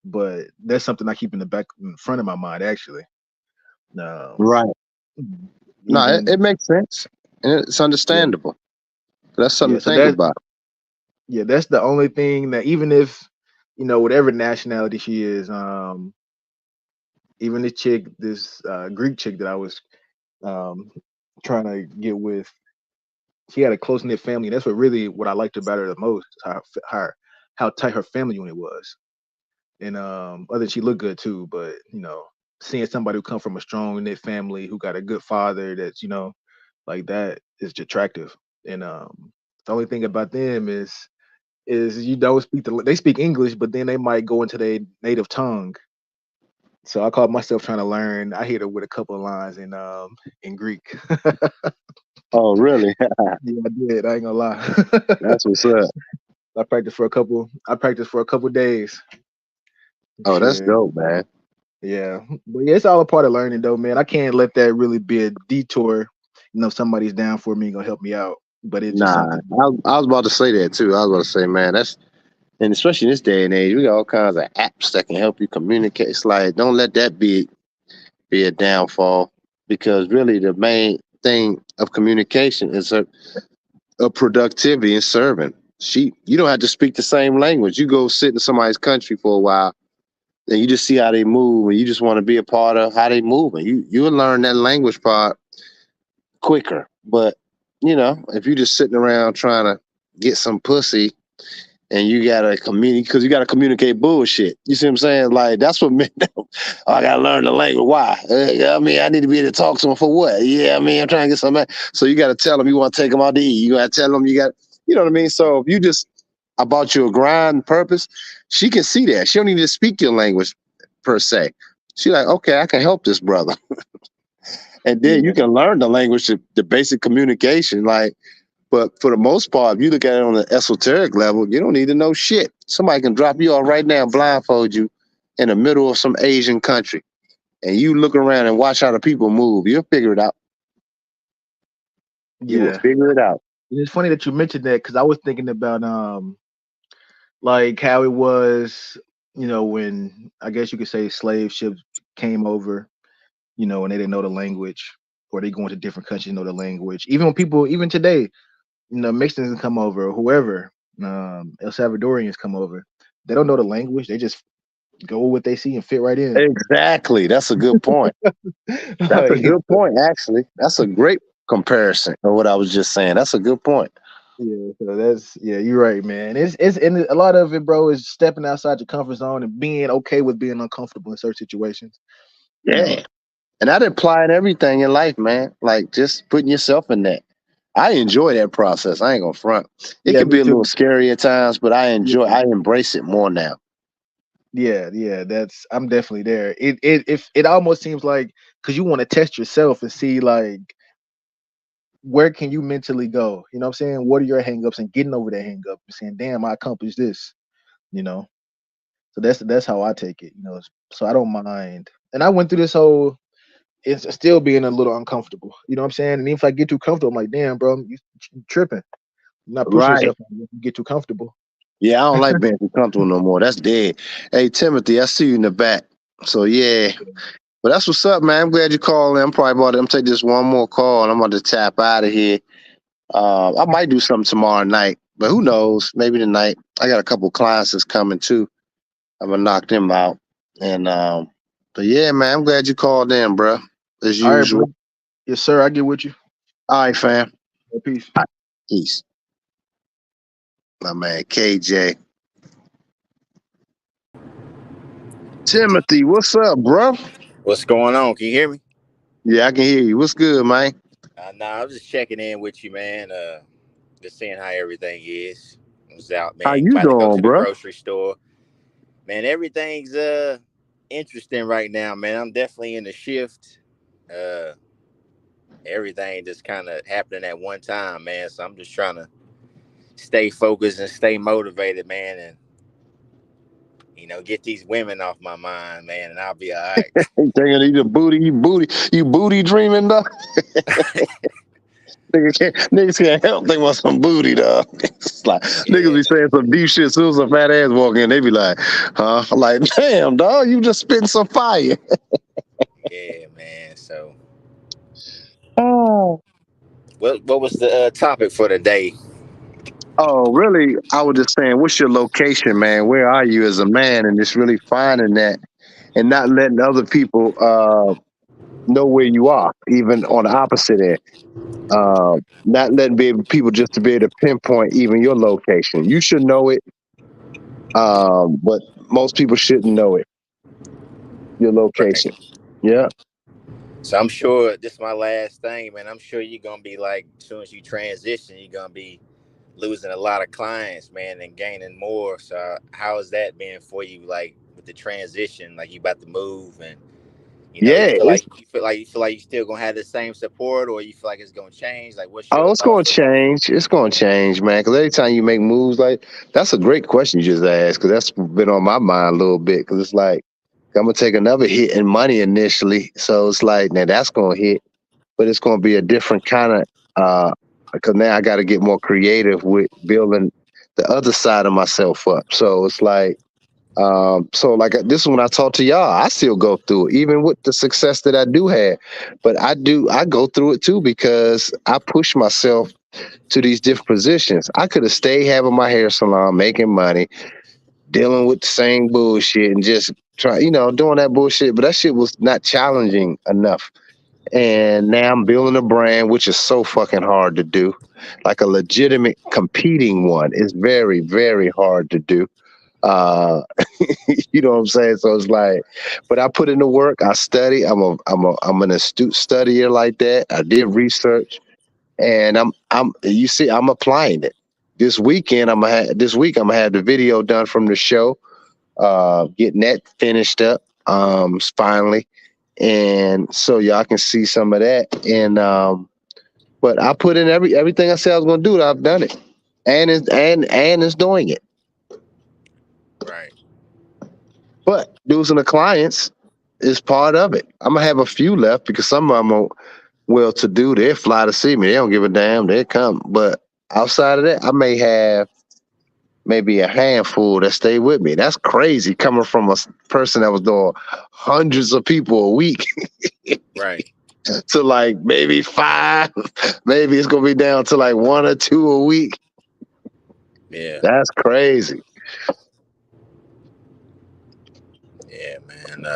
but that's something I keep in front of my mind actually. Right. No, it, Even it makes sense. And it's yeah, understandable. That's yeah. something to So think that about. that's the only thing that even if whatever nationality she is, even this Greek chick that I was um trying to get with, she had a close knit family. That's what I liked about her the most. How tight her family unit was, and other than she looked good too. But seeing somebody who come from a strong knit family who got a good father that's like that is attractive. And the only thing about them is you don't speak they speak English, but then they might go into their native tongue. So I caught myself trying to learn. I hit her with a couple of lines in Greek. Oh, really? Yeah, I did. I ain't gonna lie. That's what's up. I practiced for a couple days. Oh, that's Shit. dope, man. Yeah. But yeah, it's all a part of learning though, man. I can't let that really be a detour. Somebody's down for me, gonna help me out. But it's just Nah, something. I was about to say that too. I was about to say, man, and especially in this day and age, we got all kinds of apps that can help you communicate. It's like, don't let that be a downfall, because really the main thing of communication is a productivity and serving. You don't have to speak the same language. You go sit in somebody's country for a while, and you just see how they move, and you just want to be a part of how they move, and you'll learn that language part quicker. But if you're just sitting around trying to get some pussy, and you gotta communicate, because you gotta communicate bullshit. You see what I'm saying? Like, that's what meant. Oh, I gotta learn the language. Why? I mean, I need to be able to talk to them for what? Yeah, I mean, I'm trying to get some. So you gotta tell them you want to take them out to eat. You gotta tell them you got. You know what I mean? So if you just about your grind purpose, she can see that. She don't need to speak your language per se. She like, okay, I can help this brother, and then you Yeah. can learn the language, the basic communication, like. But for the most part, if you look at it on the esoteric level, you don't need to know shit. Somebody can drop you off right now, blindfold you in the middle of some Asian country, and you look around and watch how the people move. You'll figure it out. You will Yeah. figure it out. And it's funny that you mentioned that because I was thinking about like how it was, when I guess you could say slave ships came over, and they didn't know the language, or they go into different countries know the language. Even when people, even today, Mexicans come over or whoever, El Salvadorians come over, they don't know the language. They just go with what they see and fit right in. Exactly. That's a good point. That's a Like, good point, actually. That's a great comparison of what I was just saying. That's a good point. yeah, so you're right, man. It's and a lot of it, bro, is stepping outside your comfort zone and being okay with being uncomfortable in certain situations. You know, Yeah. And that applied everything in life, man. Like, just putting yourself in that. I enjoy that process. I ain't gonna front. It yeah, can me be a little too. scary at times, but Yeah, I embrace it more now. yeah. I'm definitely there. It almost seems like because you want to test yourself and see like where can you mentally go. You know what I'm saying? What are your hangups and getting over that hangup and saying, damn, I accomplished this. You know, so that's how I take it. So I don't mind. And I went through this whole it's still being a little uncomfortable. You know what I'm saying? And if I get too comfortable, I'm like, damn, bro, you tripping. You're not pushing Right. yourself when you get too comfortable. Yeah, I don't like being too comfortable no more. That's dead. Hey, Timothy, I see you in the back. So yeah. But that's what's up, man. I'm glad you called in. I'm probably about to take this one more call and I'm about to tap out of here. I might do something tomorrow night, but who knows? Maybe tonight. I got a couple clients that's coming too. I'm gonna knock them out. And but yeah, man, I'm glad you called in, bro. As All right, bro. usual. Yes, sir. I get with you. All right, fam. Peace. All right. Peace. My man KJ. Timothy, what's up, bro? What's going on? Can you hear me? Yeah, I can hear you. What's good, man? Nah, I'm just checking in with you, man. Just seeing how everything is. I was out, How man. you About to go doing, to the bro? grocery store. Man, everything's interesting right now, man. I'm definitely in the shift. Uh, Everything just kind of happening at one time, man. So I'm just trying to stay focused and stay motivated, man, and get these women off my mind, man, and I'll be all right. Thinking you booty dreaming, dog. Niggas can't help think about some booty, dog. It's like niggas be saying some deep shit. As soon as a fat ass walk in, they be like, huh? I'm like, damn, dog, you just spitting some fire. Yeah, man. So, Oh. what was the topic for today? Oh, really? I was just saying, what's your location, man? Where are you as a man? And just really finding that and not letting other people know where you are, even on the opposite end. Not letting people just to be able to pinpoint even your location. You should know it, but most people shouldn't know it. Your location. Right. Yeah. So I'm sure this is my last thing, man. I'm sure you're gonna be like, as soon as you transition, you're gonna be losing a lot of clients, man, and gaining more. So how has that been for you, like with the transition? Like you about to move, and you feel like you still gonna have the same support, or you feel like it's gonna change? Like what's your it's gonna change. It's gonna change, man. Because every time you make moves, like that's a great question you just asked. Because that's been on my mind a little bit. Because it's like I'm gonna take another hit in money initially, so it's like now that's gonna hit, but it's gonna be a different kind of. Because now I got to get more creative with building the other side of myself up. So it's like, this is when I talk to y'all, I still go through it, even with the success that I do have. But I go through it too because I push myself to these different positions. I could have stayed having my hair salon, making money, dealing with the same bullshit and just doing that bullshit. But that shit was not challenging enough. And now I'm building a brand, which is so fucking hard to do. Like a legitimate competing one is very, very hard to do. You know what I'm saying? So it's like, but I put in the work. I study. I'm an astute studier like that. I did research, and I'm applying it. This weekend, I'm gonna have the video done from the show. Getting that finished up. Finally. And so y'all can see some of that. And but I put in everything I said I was gonna do. I've done it, and it's doing it. Right. But losing the clients is part of it. I'm gonna have a few left because some of them are well-to-do. They fly to see me. They don't give a damn. They come. But outside of that, I may have maybe a handful that stay with me. That's crazy coming from a person that was doing hundreds of people a week. Right. To like maybe 5, maybe it's gonna be down to like 1 or 2 a week. Yeah. That's crazy. Yeah, man.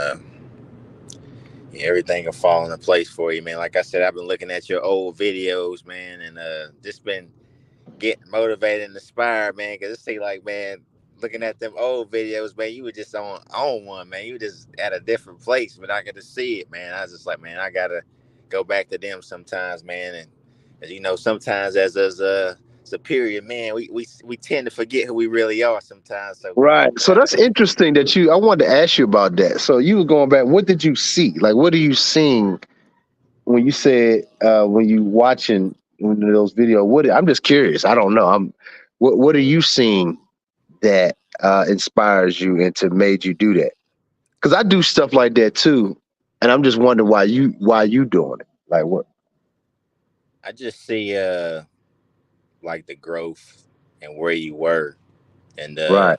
Everything will fall into place for you, man. Like I said, I've been looking at your old videos, man, and just been getting motivated and inspired, man. Because it seems like, man, looking at them old videos, man, you were just on one, man. You were just at a different place, but I got to see it, man. I was just like, man, I gotta go back to them sometimes, man. And as sometimes as a superior man, we tend to forget who we really are sometimes. So right. So that's interesting that I wanted to ask you about that. So you were going back. What did you see? Like, what are you seeing when you said when you watching those videos? I'm just curious. I don't know. What are you seeing that inspires you and to made you do that? Because I do stuff like that too, and I'm just wondering why you doing it. Like what? I just see like the growth and where you were, and right.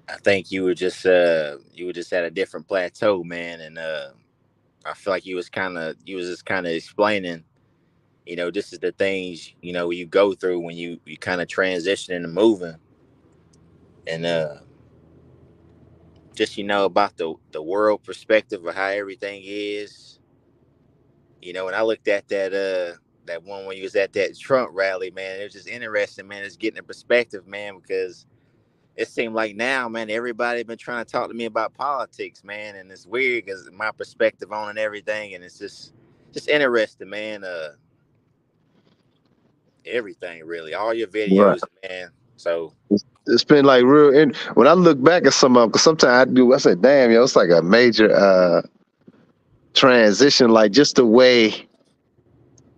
I think you were just at a different plateau, man, and I feel like you was just kind of explaining, this is the things you go through when you kind of transition into moving, and just about the world perspective of how everything is. When I looked at that one when you was at that Trump rally, man, it was just interesting, man. It's getting a perspective, man, because it seemed like now, man, everybody been trying to talk to me about politics, man, and it's weird because my perspective on and everything, and it's just interesting, man. Everything really, all your videos, right, man. So it's been like real. And when I look back at some of them, because sometimes I say, damn, it's like a major transition, like just the way.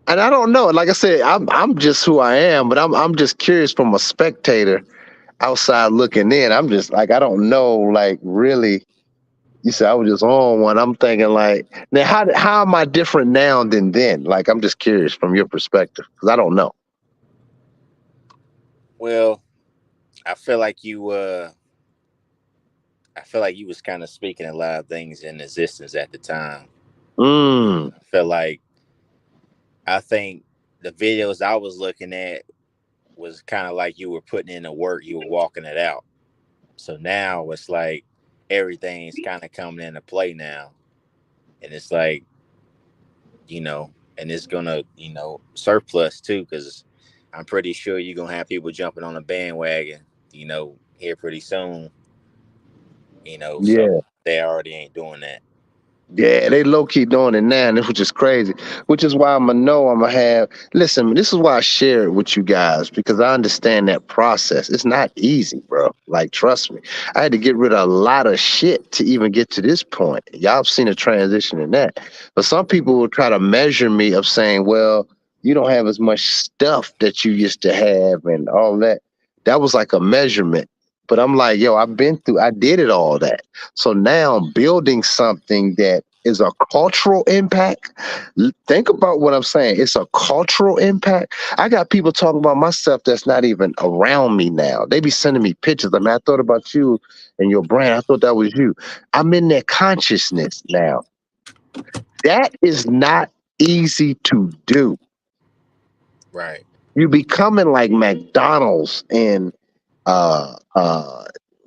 And I don't know. Like I said, I'm just who I am, but I'm just curious from a spectator. outside looking in, I'm just like, I don't know, like really. You said I was just on one. I'm thinking like, now how am I different now than then? Like, I'm just curious from your perspective because I don't know. Well, I feel like you I feel like you was kind of speaking a lot of things in existence at the time. Mm, I feel like I think the videos I was looking at was kind of like you were putting in the work, you were walking it out. So now it's like everything's kind of coming into play now. And it's like, and it's gonna, surplus too, because I'm pretty sure you're gonna have people jumping on the bandwagon, here pretty soon, so yeah. they already ain't doing that. Yeah, they low key doing it now, and which is crazy. Which is why I'm gonna have. Listen, this is why I share it with you guys because I understand that process. It's not easy, bro. Like, trust me, I had to get rid of a lot of shit to even get to this point. Y'all have seen a transition in that, but some people will try to measure me of saying, "Well, you don't have as much stuff that you used to have, and all that." That was like a measurement. But I'm like, yo, I did it all that. So now I'm building something that is a cultural impact. Think about what I'm saying. It's a cultural impact. I got people talking about my stuff that's not even around me now. They be sending me pictures. I mean, I thought about you and your brand. I thought that was you. I'm in their consciousness now. That is not easy to do. Right. You becoming like McDonald's and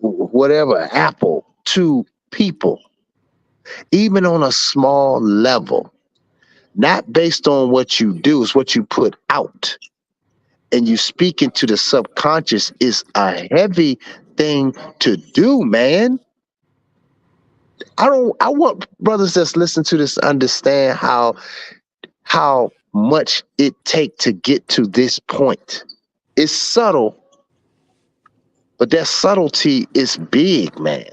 whatever Apple to people, even on a small level, not based on what you do, is what you put out. And you speaking to the subconscious is a heavy thing to do, man. I want brothers that's listen to this to understand how much it take to get to this point. It's subtle, but that subtlety is big, man,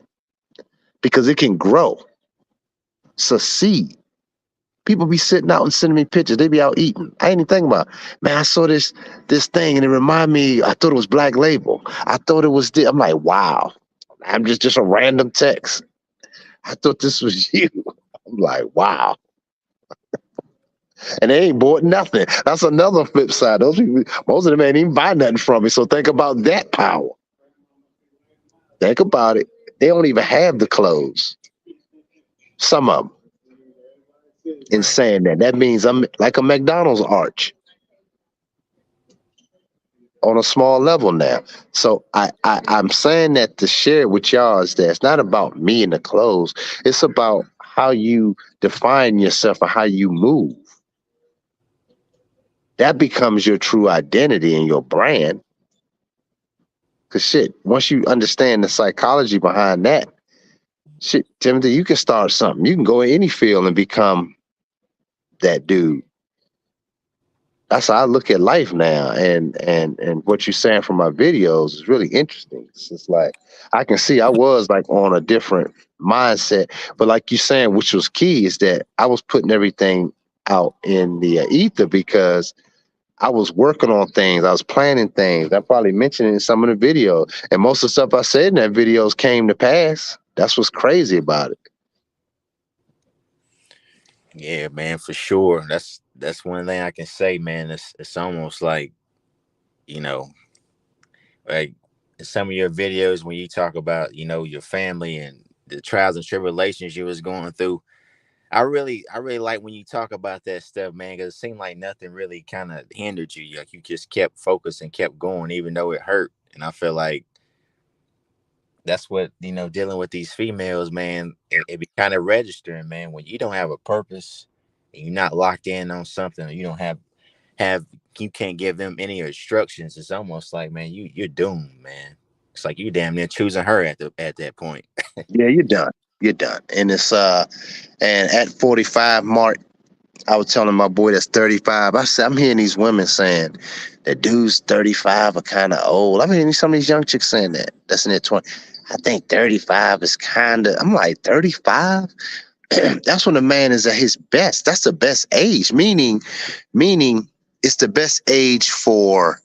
because it can grow, succeed. People be sitting out and sending me pictures. They be out eating. I ain't even thinking about, man, I saw this thing and it reminded me, I thought it was Black Label. I thought it was this. I'm like, wow. I'm just a random text. I thought this was you. I'm like, wow. And they ain't bought nothing. That's another flip side. Those people, most of them ain't even buy nothing from me. So think about that power. Think about it. They don't even have the clothes. Some of them. In Right. saying that means I'm like a McDonald's arch on a small level now. So I'm saying that to share with y'all is that it's not about me and the clothes. It's about how you define yourself and how you move. That becomes your true identity and your brand. Cause shit, once you understand the psychology behind that, shit, Timothy, you can start something. You can go in any field and become that dude. That's how I look at life now, and what you're saying from my videos is really interesting. It's just like I can see I was like on a different mindset, but like you're saying, which was key, is that I was putting everything out in the ether because I was working on things, I was planning things. I probably mentioned it in some of the videos, and most of the stuff I said in that videos came to pass. That's what's crazy about it. Yeah, man, for sure. That's one thing I can say, man. It's almost you know, like in some of your videos when you talk about, your family and the trials and tribulations you was going through. I really like when you talk about that stuff, man, because it seemed like nothing really kind of hindered you. Like you just kept focused and kept going, even though it hurt. And I feel like that's what, dealing with these females, man, it be kind of registering, man, when you don't have a purpose and you're not locked in on something, or you don't have you can't give them any instructions. It's almost like, man, you're doomed, man. It's like you damn near choosing her at that point. Yeah, you're done. You're done. And it's and at 45 mark, I was telling my boy that's 35. I said, I'm hearing these women saying that dudes 35 are kind of old. I'm hearing some of these young chicks saying that. That's in their 20s. I think 35 is kind of, I'm like, 35? That's when a man is at his best. That's the best age. Meaning it's the best age for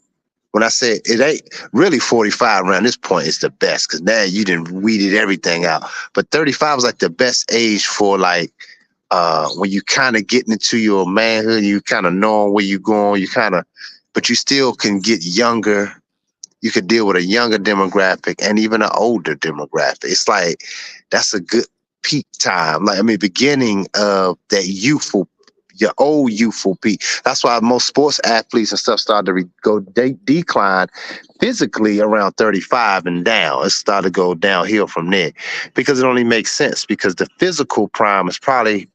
When I say it ain't really 45 around this point is the best because now you done weeded everything out. But 35 is like the best age for like when you kind of getting into your manhood, you kind of knowing where you going, but you still can get younger. You could deal with a younger demographic and even an older demographic. It's like that's a good peak time. Like beginning of that your old youthful peak. That's why most sports athletes and stuff started to decline physically around 35 and down. It started to go downhill from there because it only makes sense because the physical prime is probably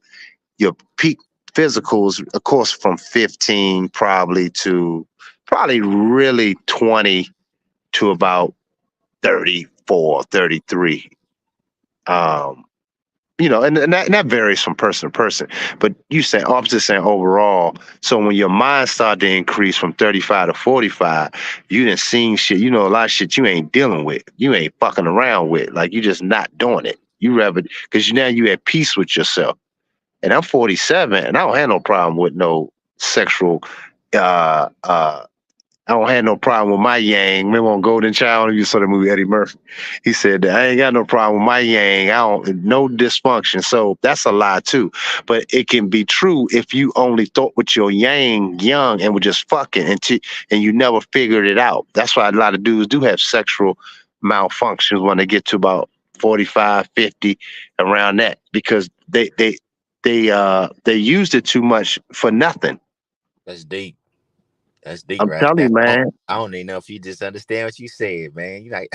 your peak physicals, of course, from 15 probably really 20 to about 34, 33. And that varies from person to person. But I'm just saying overall. So when your mind started to increase from 35 to 45, you done seen shit. You know a lot of shit you ain't dealing with. You ain't fucking around with. Like you just not doing it. You rather because now you at peace with yourself. And I'm 47, and I don't have no problem with no sexual. I don't have no problem with my yang. Remember on Golden Child, you saw the movie Eddie Murphy. He said that I ain't got no problem with my yang. No dysfunction. So that's a lie too. But it can be true if you only thought with your yang young and were just fucking and you never figured it out. That's why a lot of dudes do have sexual malfunctions when they get to about 45, 50, around that, because they used it too much for nothing. That's deep. That's deep, I'm right? telling you, man. I don't even know if you just understand what you said, man. You might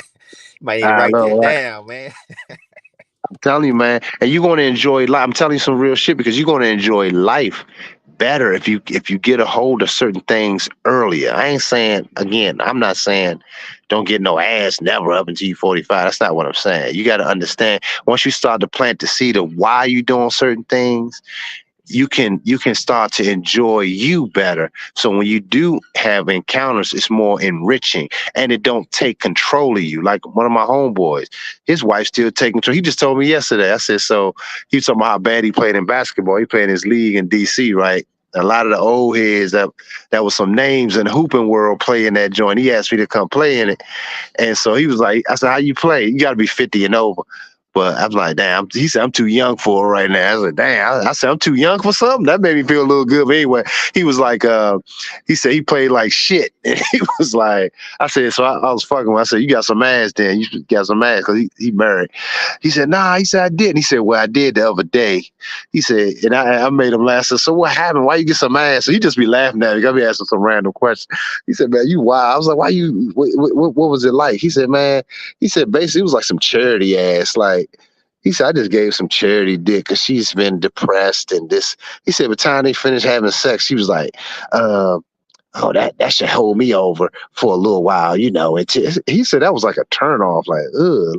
need to write that down, man. I'm telling you, man. And you're going to enjoy life. I'm telling you some real shit because you're going to enjoy life better if you get a hold of certain things earlier. I ain't saying, again, I'm not saying don't get no ass never up until you're 45. That's not what I'm saying. You got to understand, once you start to plant the seed of why you doing certain things, you can start to enjoy you better. So when you do have encounters, it's more enriching and it don't take control of you. Like one of my homeboys, his wife still taking control. He just told me yesterday. I said, so he was talking about how bad he played in basketball. He played in his league in DC, right? A lot of the old heads that was some names in the hooping world playing that joint. He asked me to come play in it. And so he was like, I said, how you play? You got to be 50 and over. But I'm like, damn. He said, I'm too young for it right now. I said, damn. I said, I'm too young for something? That made me feel a little good. But anyway, he was like, he said he played like shit. And he was like, I said, so I was fucking with him. I said, you got some ass then. You got some ass because he married. He said, nah. He said, I didn't. He said, well, I did the other day. He said, and I made him laugh. I said, so what happened? Why you get some ass? So he just be laughing at me. I be asking some random questions. He said, man, you wild. I was like, why you, what was it like? He said, man, basically it was like some charity ass. Like, he said, I just gave some charity dick because she's been depressed and this. He said, by the time they finished having sex, she was like, oh, that should hold me over for a little while, you know. He said that was like a turn off, like, ugh.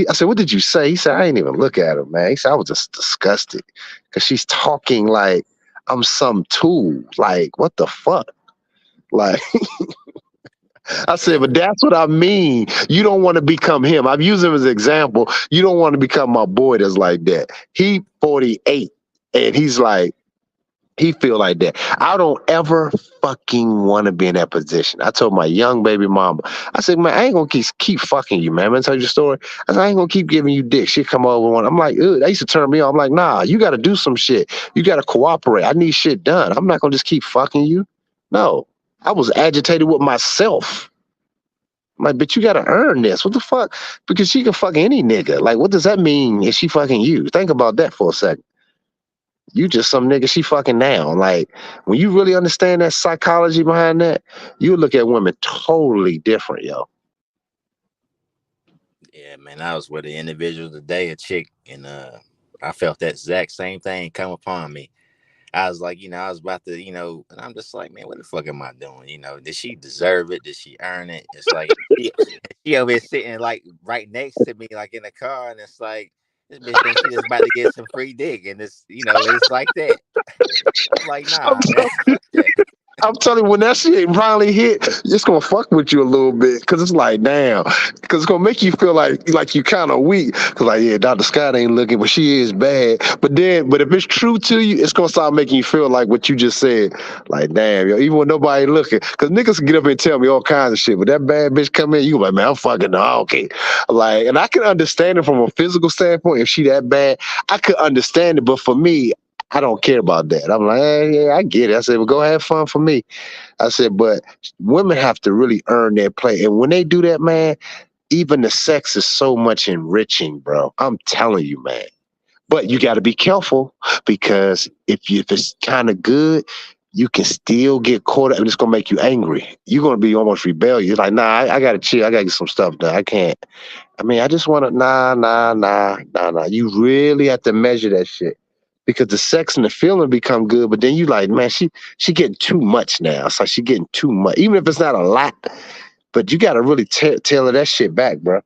I said, what did you say? He said, I ain't even look at her, man. He said, I was just disgusted because she's talking like I'm some tool. Like, what the fuck? Like, I said, but that's what I mean. You don't want to become him. I've used him as an example. You don't want to become my boy that's like that. He 48 and he's like, he feel like that. I don't ever fucking want to be in that position. I told my young baby mama, I said, man, I ain't gonna keep fucking you, man. I'm gonna tell you a story. I said, I ain't gonna keep giving you dick. She come over one. I'm like, that used to turn me on. I'm like, nah, you gotta do some shit. You gotta cooperate. I need shit done. I'm not gonna just keep fucking you. No. I was agitated with myself. I'm like, but you gotta earn this. What the fuck? Because she can fuck any nigga. Like, what does that mean if she fucking you? Think about that for a second. You just some nigga she fucking down. Like, when you really understand that psychology behind that, you look at women totally different, yo. Yeah, man. I was with an individual today, a chick, and I felt that exact same thing come upon me. I was like, I was about to, and I'm just like, man, what the fuck am I doing? Did she deserve it? Did she earn it? It's like she over here sitting like right next to me, like in the car, and it's like this bitch thinks she just about to get some free dick, and it's like that. I'm like, nah, man, fuck that. I'm telling you, when that shit finally hit, it's gonna fuck with you a little bit because it's like, damn, because it's gonna make you feel like you kind of weak. Because like, yeah, Dr. Scott ain't looking, but she is bad. But if it's true to you, it's gonna start making you feel like what you just said. Like, damn, yo, even when nobody looking, because niggas can get up and tell me all kinds of shit. But that bad bitch come in, you like, man, I'm fucking okay. Like, and I can understand it from a physical standpoint. If she that bad, I could understand it. But for me, I don't care about that. I'm like, yeah, I get it. I said, well, go have fun for me. I said, but women have to really earn their play. And when they do that, man, even the sex is so much enriching, bro. I'm telling you, man. But you got to be careful because if it's kind of good, you can still get caught up and it's going to make you angry. You're going to be almost rebellious. Like, nah, I got to chill. I got to get some stuff done. I can't. I mean, I just want to, nah. You really have to measure that shit. Because the sex and the feeling become good, but then you like, man, she getting too much now. It's like she getting too much, even if it's not a lot. But you got to really tailor that shit back, bro.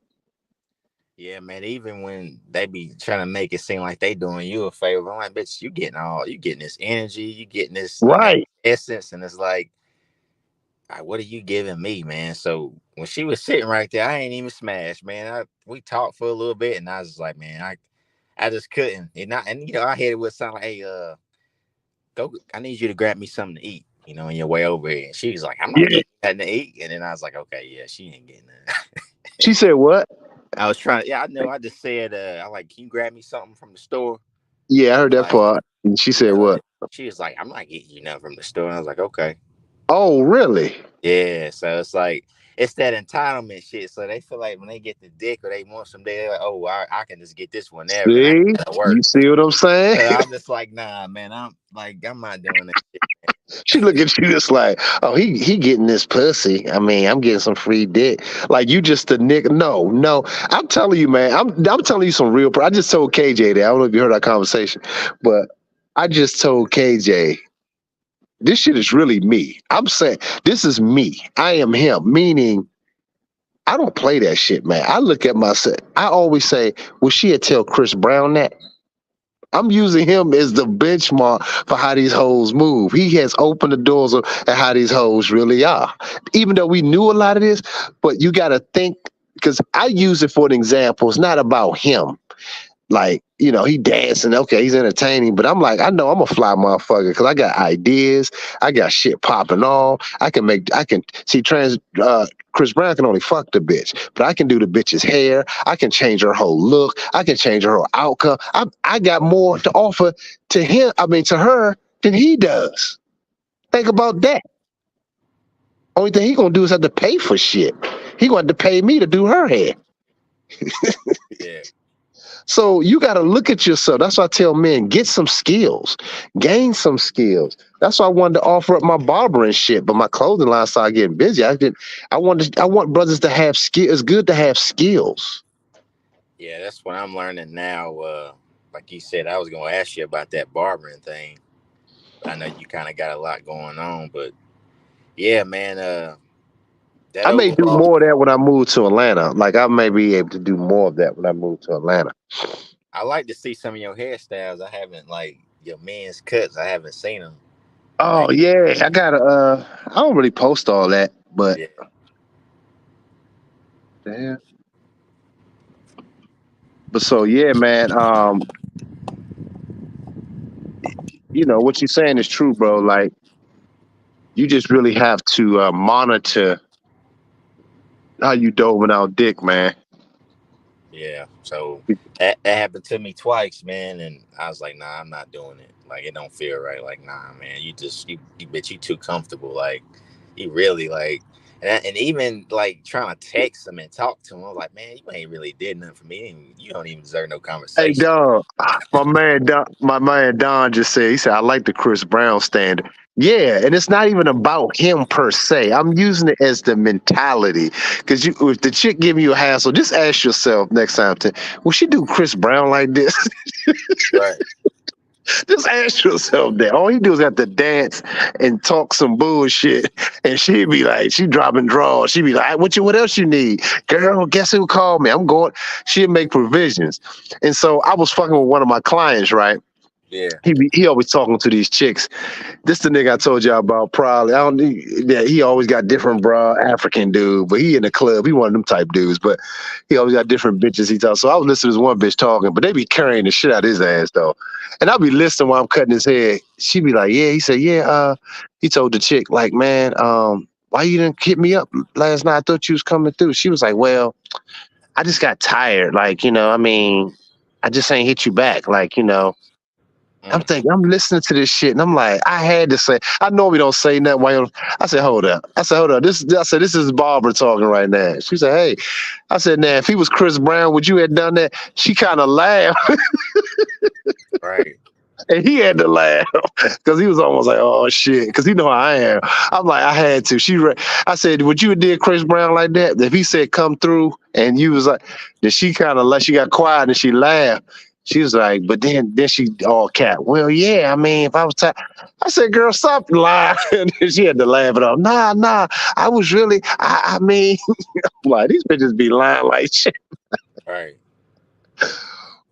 Yeah, man. Even when they be trying to make it seem like they doing you a favor, I'm like, bitch, you getting this energy, you getting this Right essence, and it's like, what are you giving me, man? So when she was sitting right there, I ain't even smashed, man. We talked for a little bit, and I was just like, man, I just couldn't. And I hit it with something like, hey, go. I need you to grab me something to eat, on your way over here. And she was like, I'm not getting nothing to eat. And then I was like, okay, yeah, she ain't getting that. She said what? I was trying. Yeah, I know. I just said, I like, can you grab me something from the store? Yeah, I heard that part. And she said what? She was like, I'm not getting you nothing from the store. And I was like, okay. Oh, really? Yeah. So it's like, it's that entitlement shit. So they feel like when they get the dick or they want some, they're like, oh, I can just get this whenever. See? You see what I'm saying? So I'm just like, nah, man. I'm not doing that shit. She look at you just like, oh, he getting this pussy. I mean, I'm getting some free dick. Like you just a nigga. No. I'm telling you, man. I'm telling you some real. I just told KJ that. I don't know if you heard our conversation, but I just told KJ, this shit is really me. I'm saying this is me. I am him. Meaning, I don't play that shit, man. I look at myself. I always say, will she tell Chris Brown that? I'm using him as the benchmark for how these hoes move. He has opened the doors of how these hoes really are. Even though we knew a lot of this, but you got to think, because I use it for an example. It's not about him. Like, he dancing. Okay, he's entertaining. But I'm like, I know I'm a fly motherfucker because I got ideas. I got shit popping off. Chris Brown can only fuck the bitch, but I can do the bitch's hair. I can change her whole look. I can change her whole outcome. I got more to offer to her than he does. Think about that. Only thing he gonna do is have to pay for shit. He going to pay me to do her hair. Yeah. So you got to look at yourself. That's why I tell men, get some skills, gain some skills. That's why I wanted to offer up my barber and shit, but my clothing line started getting busy. I want brothers to have skills. It's good to have skills. Yeah, that's what I'm learning now. Like you said, I was going to ask you about that barbering thing. I know you kind of got a lot going on, but yeah, man. I may do more of that when I move to Atlanta. Like I may be able to do more of that when I move to Atlanta. I like to see some of your hairstyles. I haven't, like, your men's cuts. I haven't seen them. Oh, like, yeah. I gotta, I don't really post all that, but. Yeah. Damn. But so, yeah, man. What you're saying is true, bro. Like, you just really have to monitor how you doving out dick, man. Yeah. So that happened to me twice, man. And I was like, nah, I'm not doing it. Like, it don't feel right. Like, nah, man, you bitch, you too comfortable. Like, you really, like, and even, like, trying to text him and talk to him, I was like, man, you ain't really did nothing for me. And you don't even deserve no conversation. Hey, dog, my man Don just said, he said, I like the Chris Brown standard. Yeah, and it's not even about him per se. I'm using it as the mentality. Because if the chick giving you a hassle, just ask yourself next time, will she do Chris Brown like this? Right. Just ask yourself that. All he do is have to dance and talk some bullshit, and she'd be like, she dropping draws. She'd be like, what else you need? Girl, guess who called me? I'm going. She'd make provisions. And so I was fucking with one of my clients, right? Yeah. He always talking to these chicks. This the nigga I told y'all about probably. I don't yeah, he always got different bra African dude, but he in the club, he one of them type dudes, but he always got different bitches he talks. So I was listening to this one bitch talking, but they be carrying the shit out of his ass though. And I'll be listening while I'm cutting his hair. She be like, yeah, he said, yeah, he told the chick, like, man, why you didn't hit me up last night? I thought you was coming through. She was like, well, I just got tired. Like, I mean, I just ain't hit you back. Like, I'm thinking, I'm listening to this shit, and I'm like, I had to say, I normally don't say nothing. I said, hold up. This is Barbara talking right now. She said, hey. I said, now, if he was Chris Brown, would you have done that? She kind of laughed. Right. And he had to laugh because he was almost like, oh, shit, because he know how I am. I'm like, I had to. I said, would you have did Chris Brown like that? If he said, come through, and you was like, then she kind of, she got quiet and she laughed. She was like, but then she all cat. Well, yeah, I mean, if I was tired. I said, girl, stop lying. And she had to laugh it off. Nah, I was really, I mean, I'm like, these bitches be lying like shit. Right.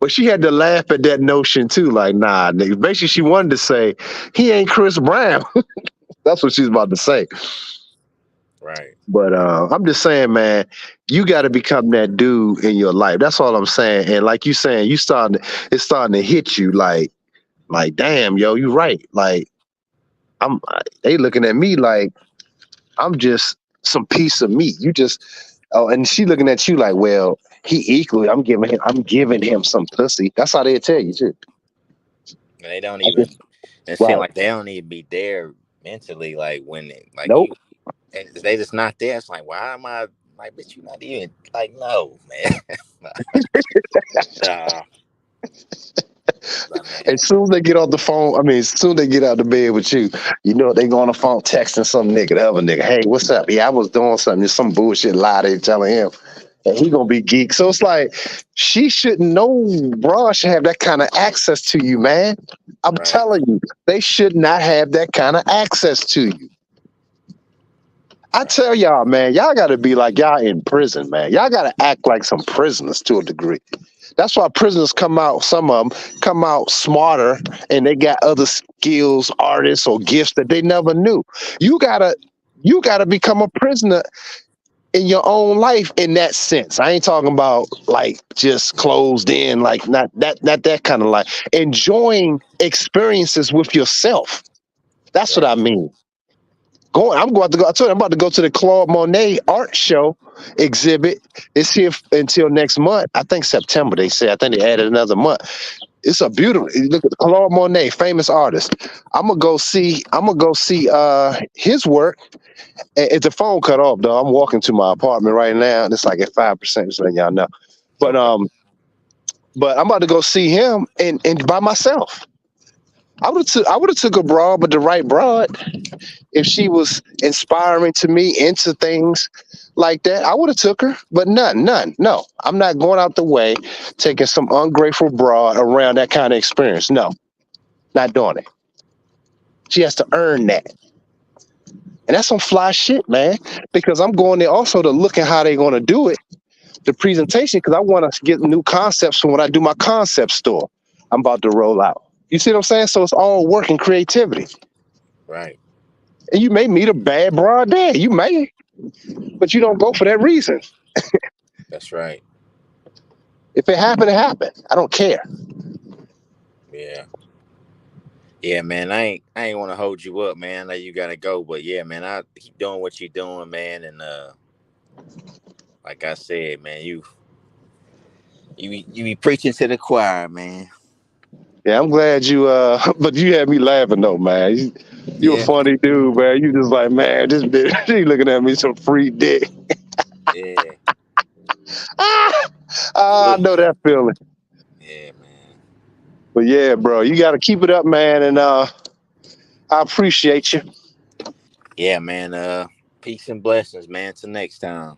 But she had to laugh at that notion too. Like, nah, nigga. Basically, she wanted to say, he ain't Chris Brown. That's what she's about to say. Right. But I'm just saying, man, you got to become that dude in your life. That's all I'm saying. And like you saying, it's starting to hit you like, damn, yo, you right. Like, they looking at me like I'm just some piece of meat. And she looking at you like, well, he equally. I'm giving him some pussy. That's how they tell you too. And they don't even. It seems like they don't even be there mentally. Like when, Nope. and they just not there. It's like, why am I like, bitch? You not even like, no, man. Nah. As soon as they get off the phone, as soon as they get out of bed with you, they go on the phone texting some nigga, the other nigga, hey, what's up? Yeah, I was doing something. There's some bullshit lie they telling him. And he gonna be geek. So it's like, she shouldn't know, bro, should have that kind of access to you, man. I'm telling you, they should not have that kind of access to you. I tell y'all, man, y'all gotta be like y'all in prison, man. Y'all gotta act like some prisoners to a degree. That's why prisoners some of them come out smarter, and they got other skills, artists, or gifts that they never knew. You gotta become a prisoner in your own life in that sense. I ain't talking about like just closed in, like not that kind of life. Enjoying experiences with yourself. That's what I mean. I'm about to go to the Claude Monet art show exhibit. It's here until next month. I think September, they say. I think they added another month. It's a beautiful, look at Claude Monet, famous artist. I'm gonna go see his work. It's the phone cut off though. I'm walking to my apartment right now, and it's like at 5%, just letting y'all know. But I'm about to go see him and by myself. I would have took a broad, but the right broad. If she was inspiring to me into things like that, I would have took her. But none. No, I'm not going out the way, taking some ungrateful broad around that kind of experience. No, not doing it. She has to earn that. And that's some fly shit, man, because I'm going there also to look at how they're going to do it, the presentation, because I want to get new concepts from when I do my concept store I'm about to roll out. You see what I'm saying? So it's all work and creativity. Right. And you may meet a bad broad there. You may, but you don't go for that reason. That's right. If it happened, it happened. I don't care. Yeah. Yeah, man. I ain't want to hold you up, man. Like you gotta go, but yeah, man. I keep doing what you're doing, man. And like I said, man, you be preaching to the choir, man. Yeah, I'm glad you. But you had me laughing though, man. You a funny dude, man. You just like, man, this bitch, she looking at me some free dick. Yeah. I know that feeling. Yeah, man. But yeah, bro, you got to keep it up, man. And I appreciate you. Yeah, man. Peace and blessings, man. Till next time.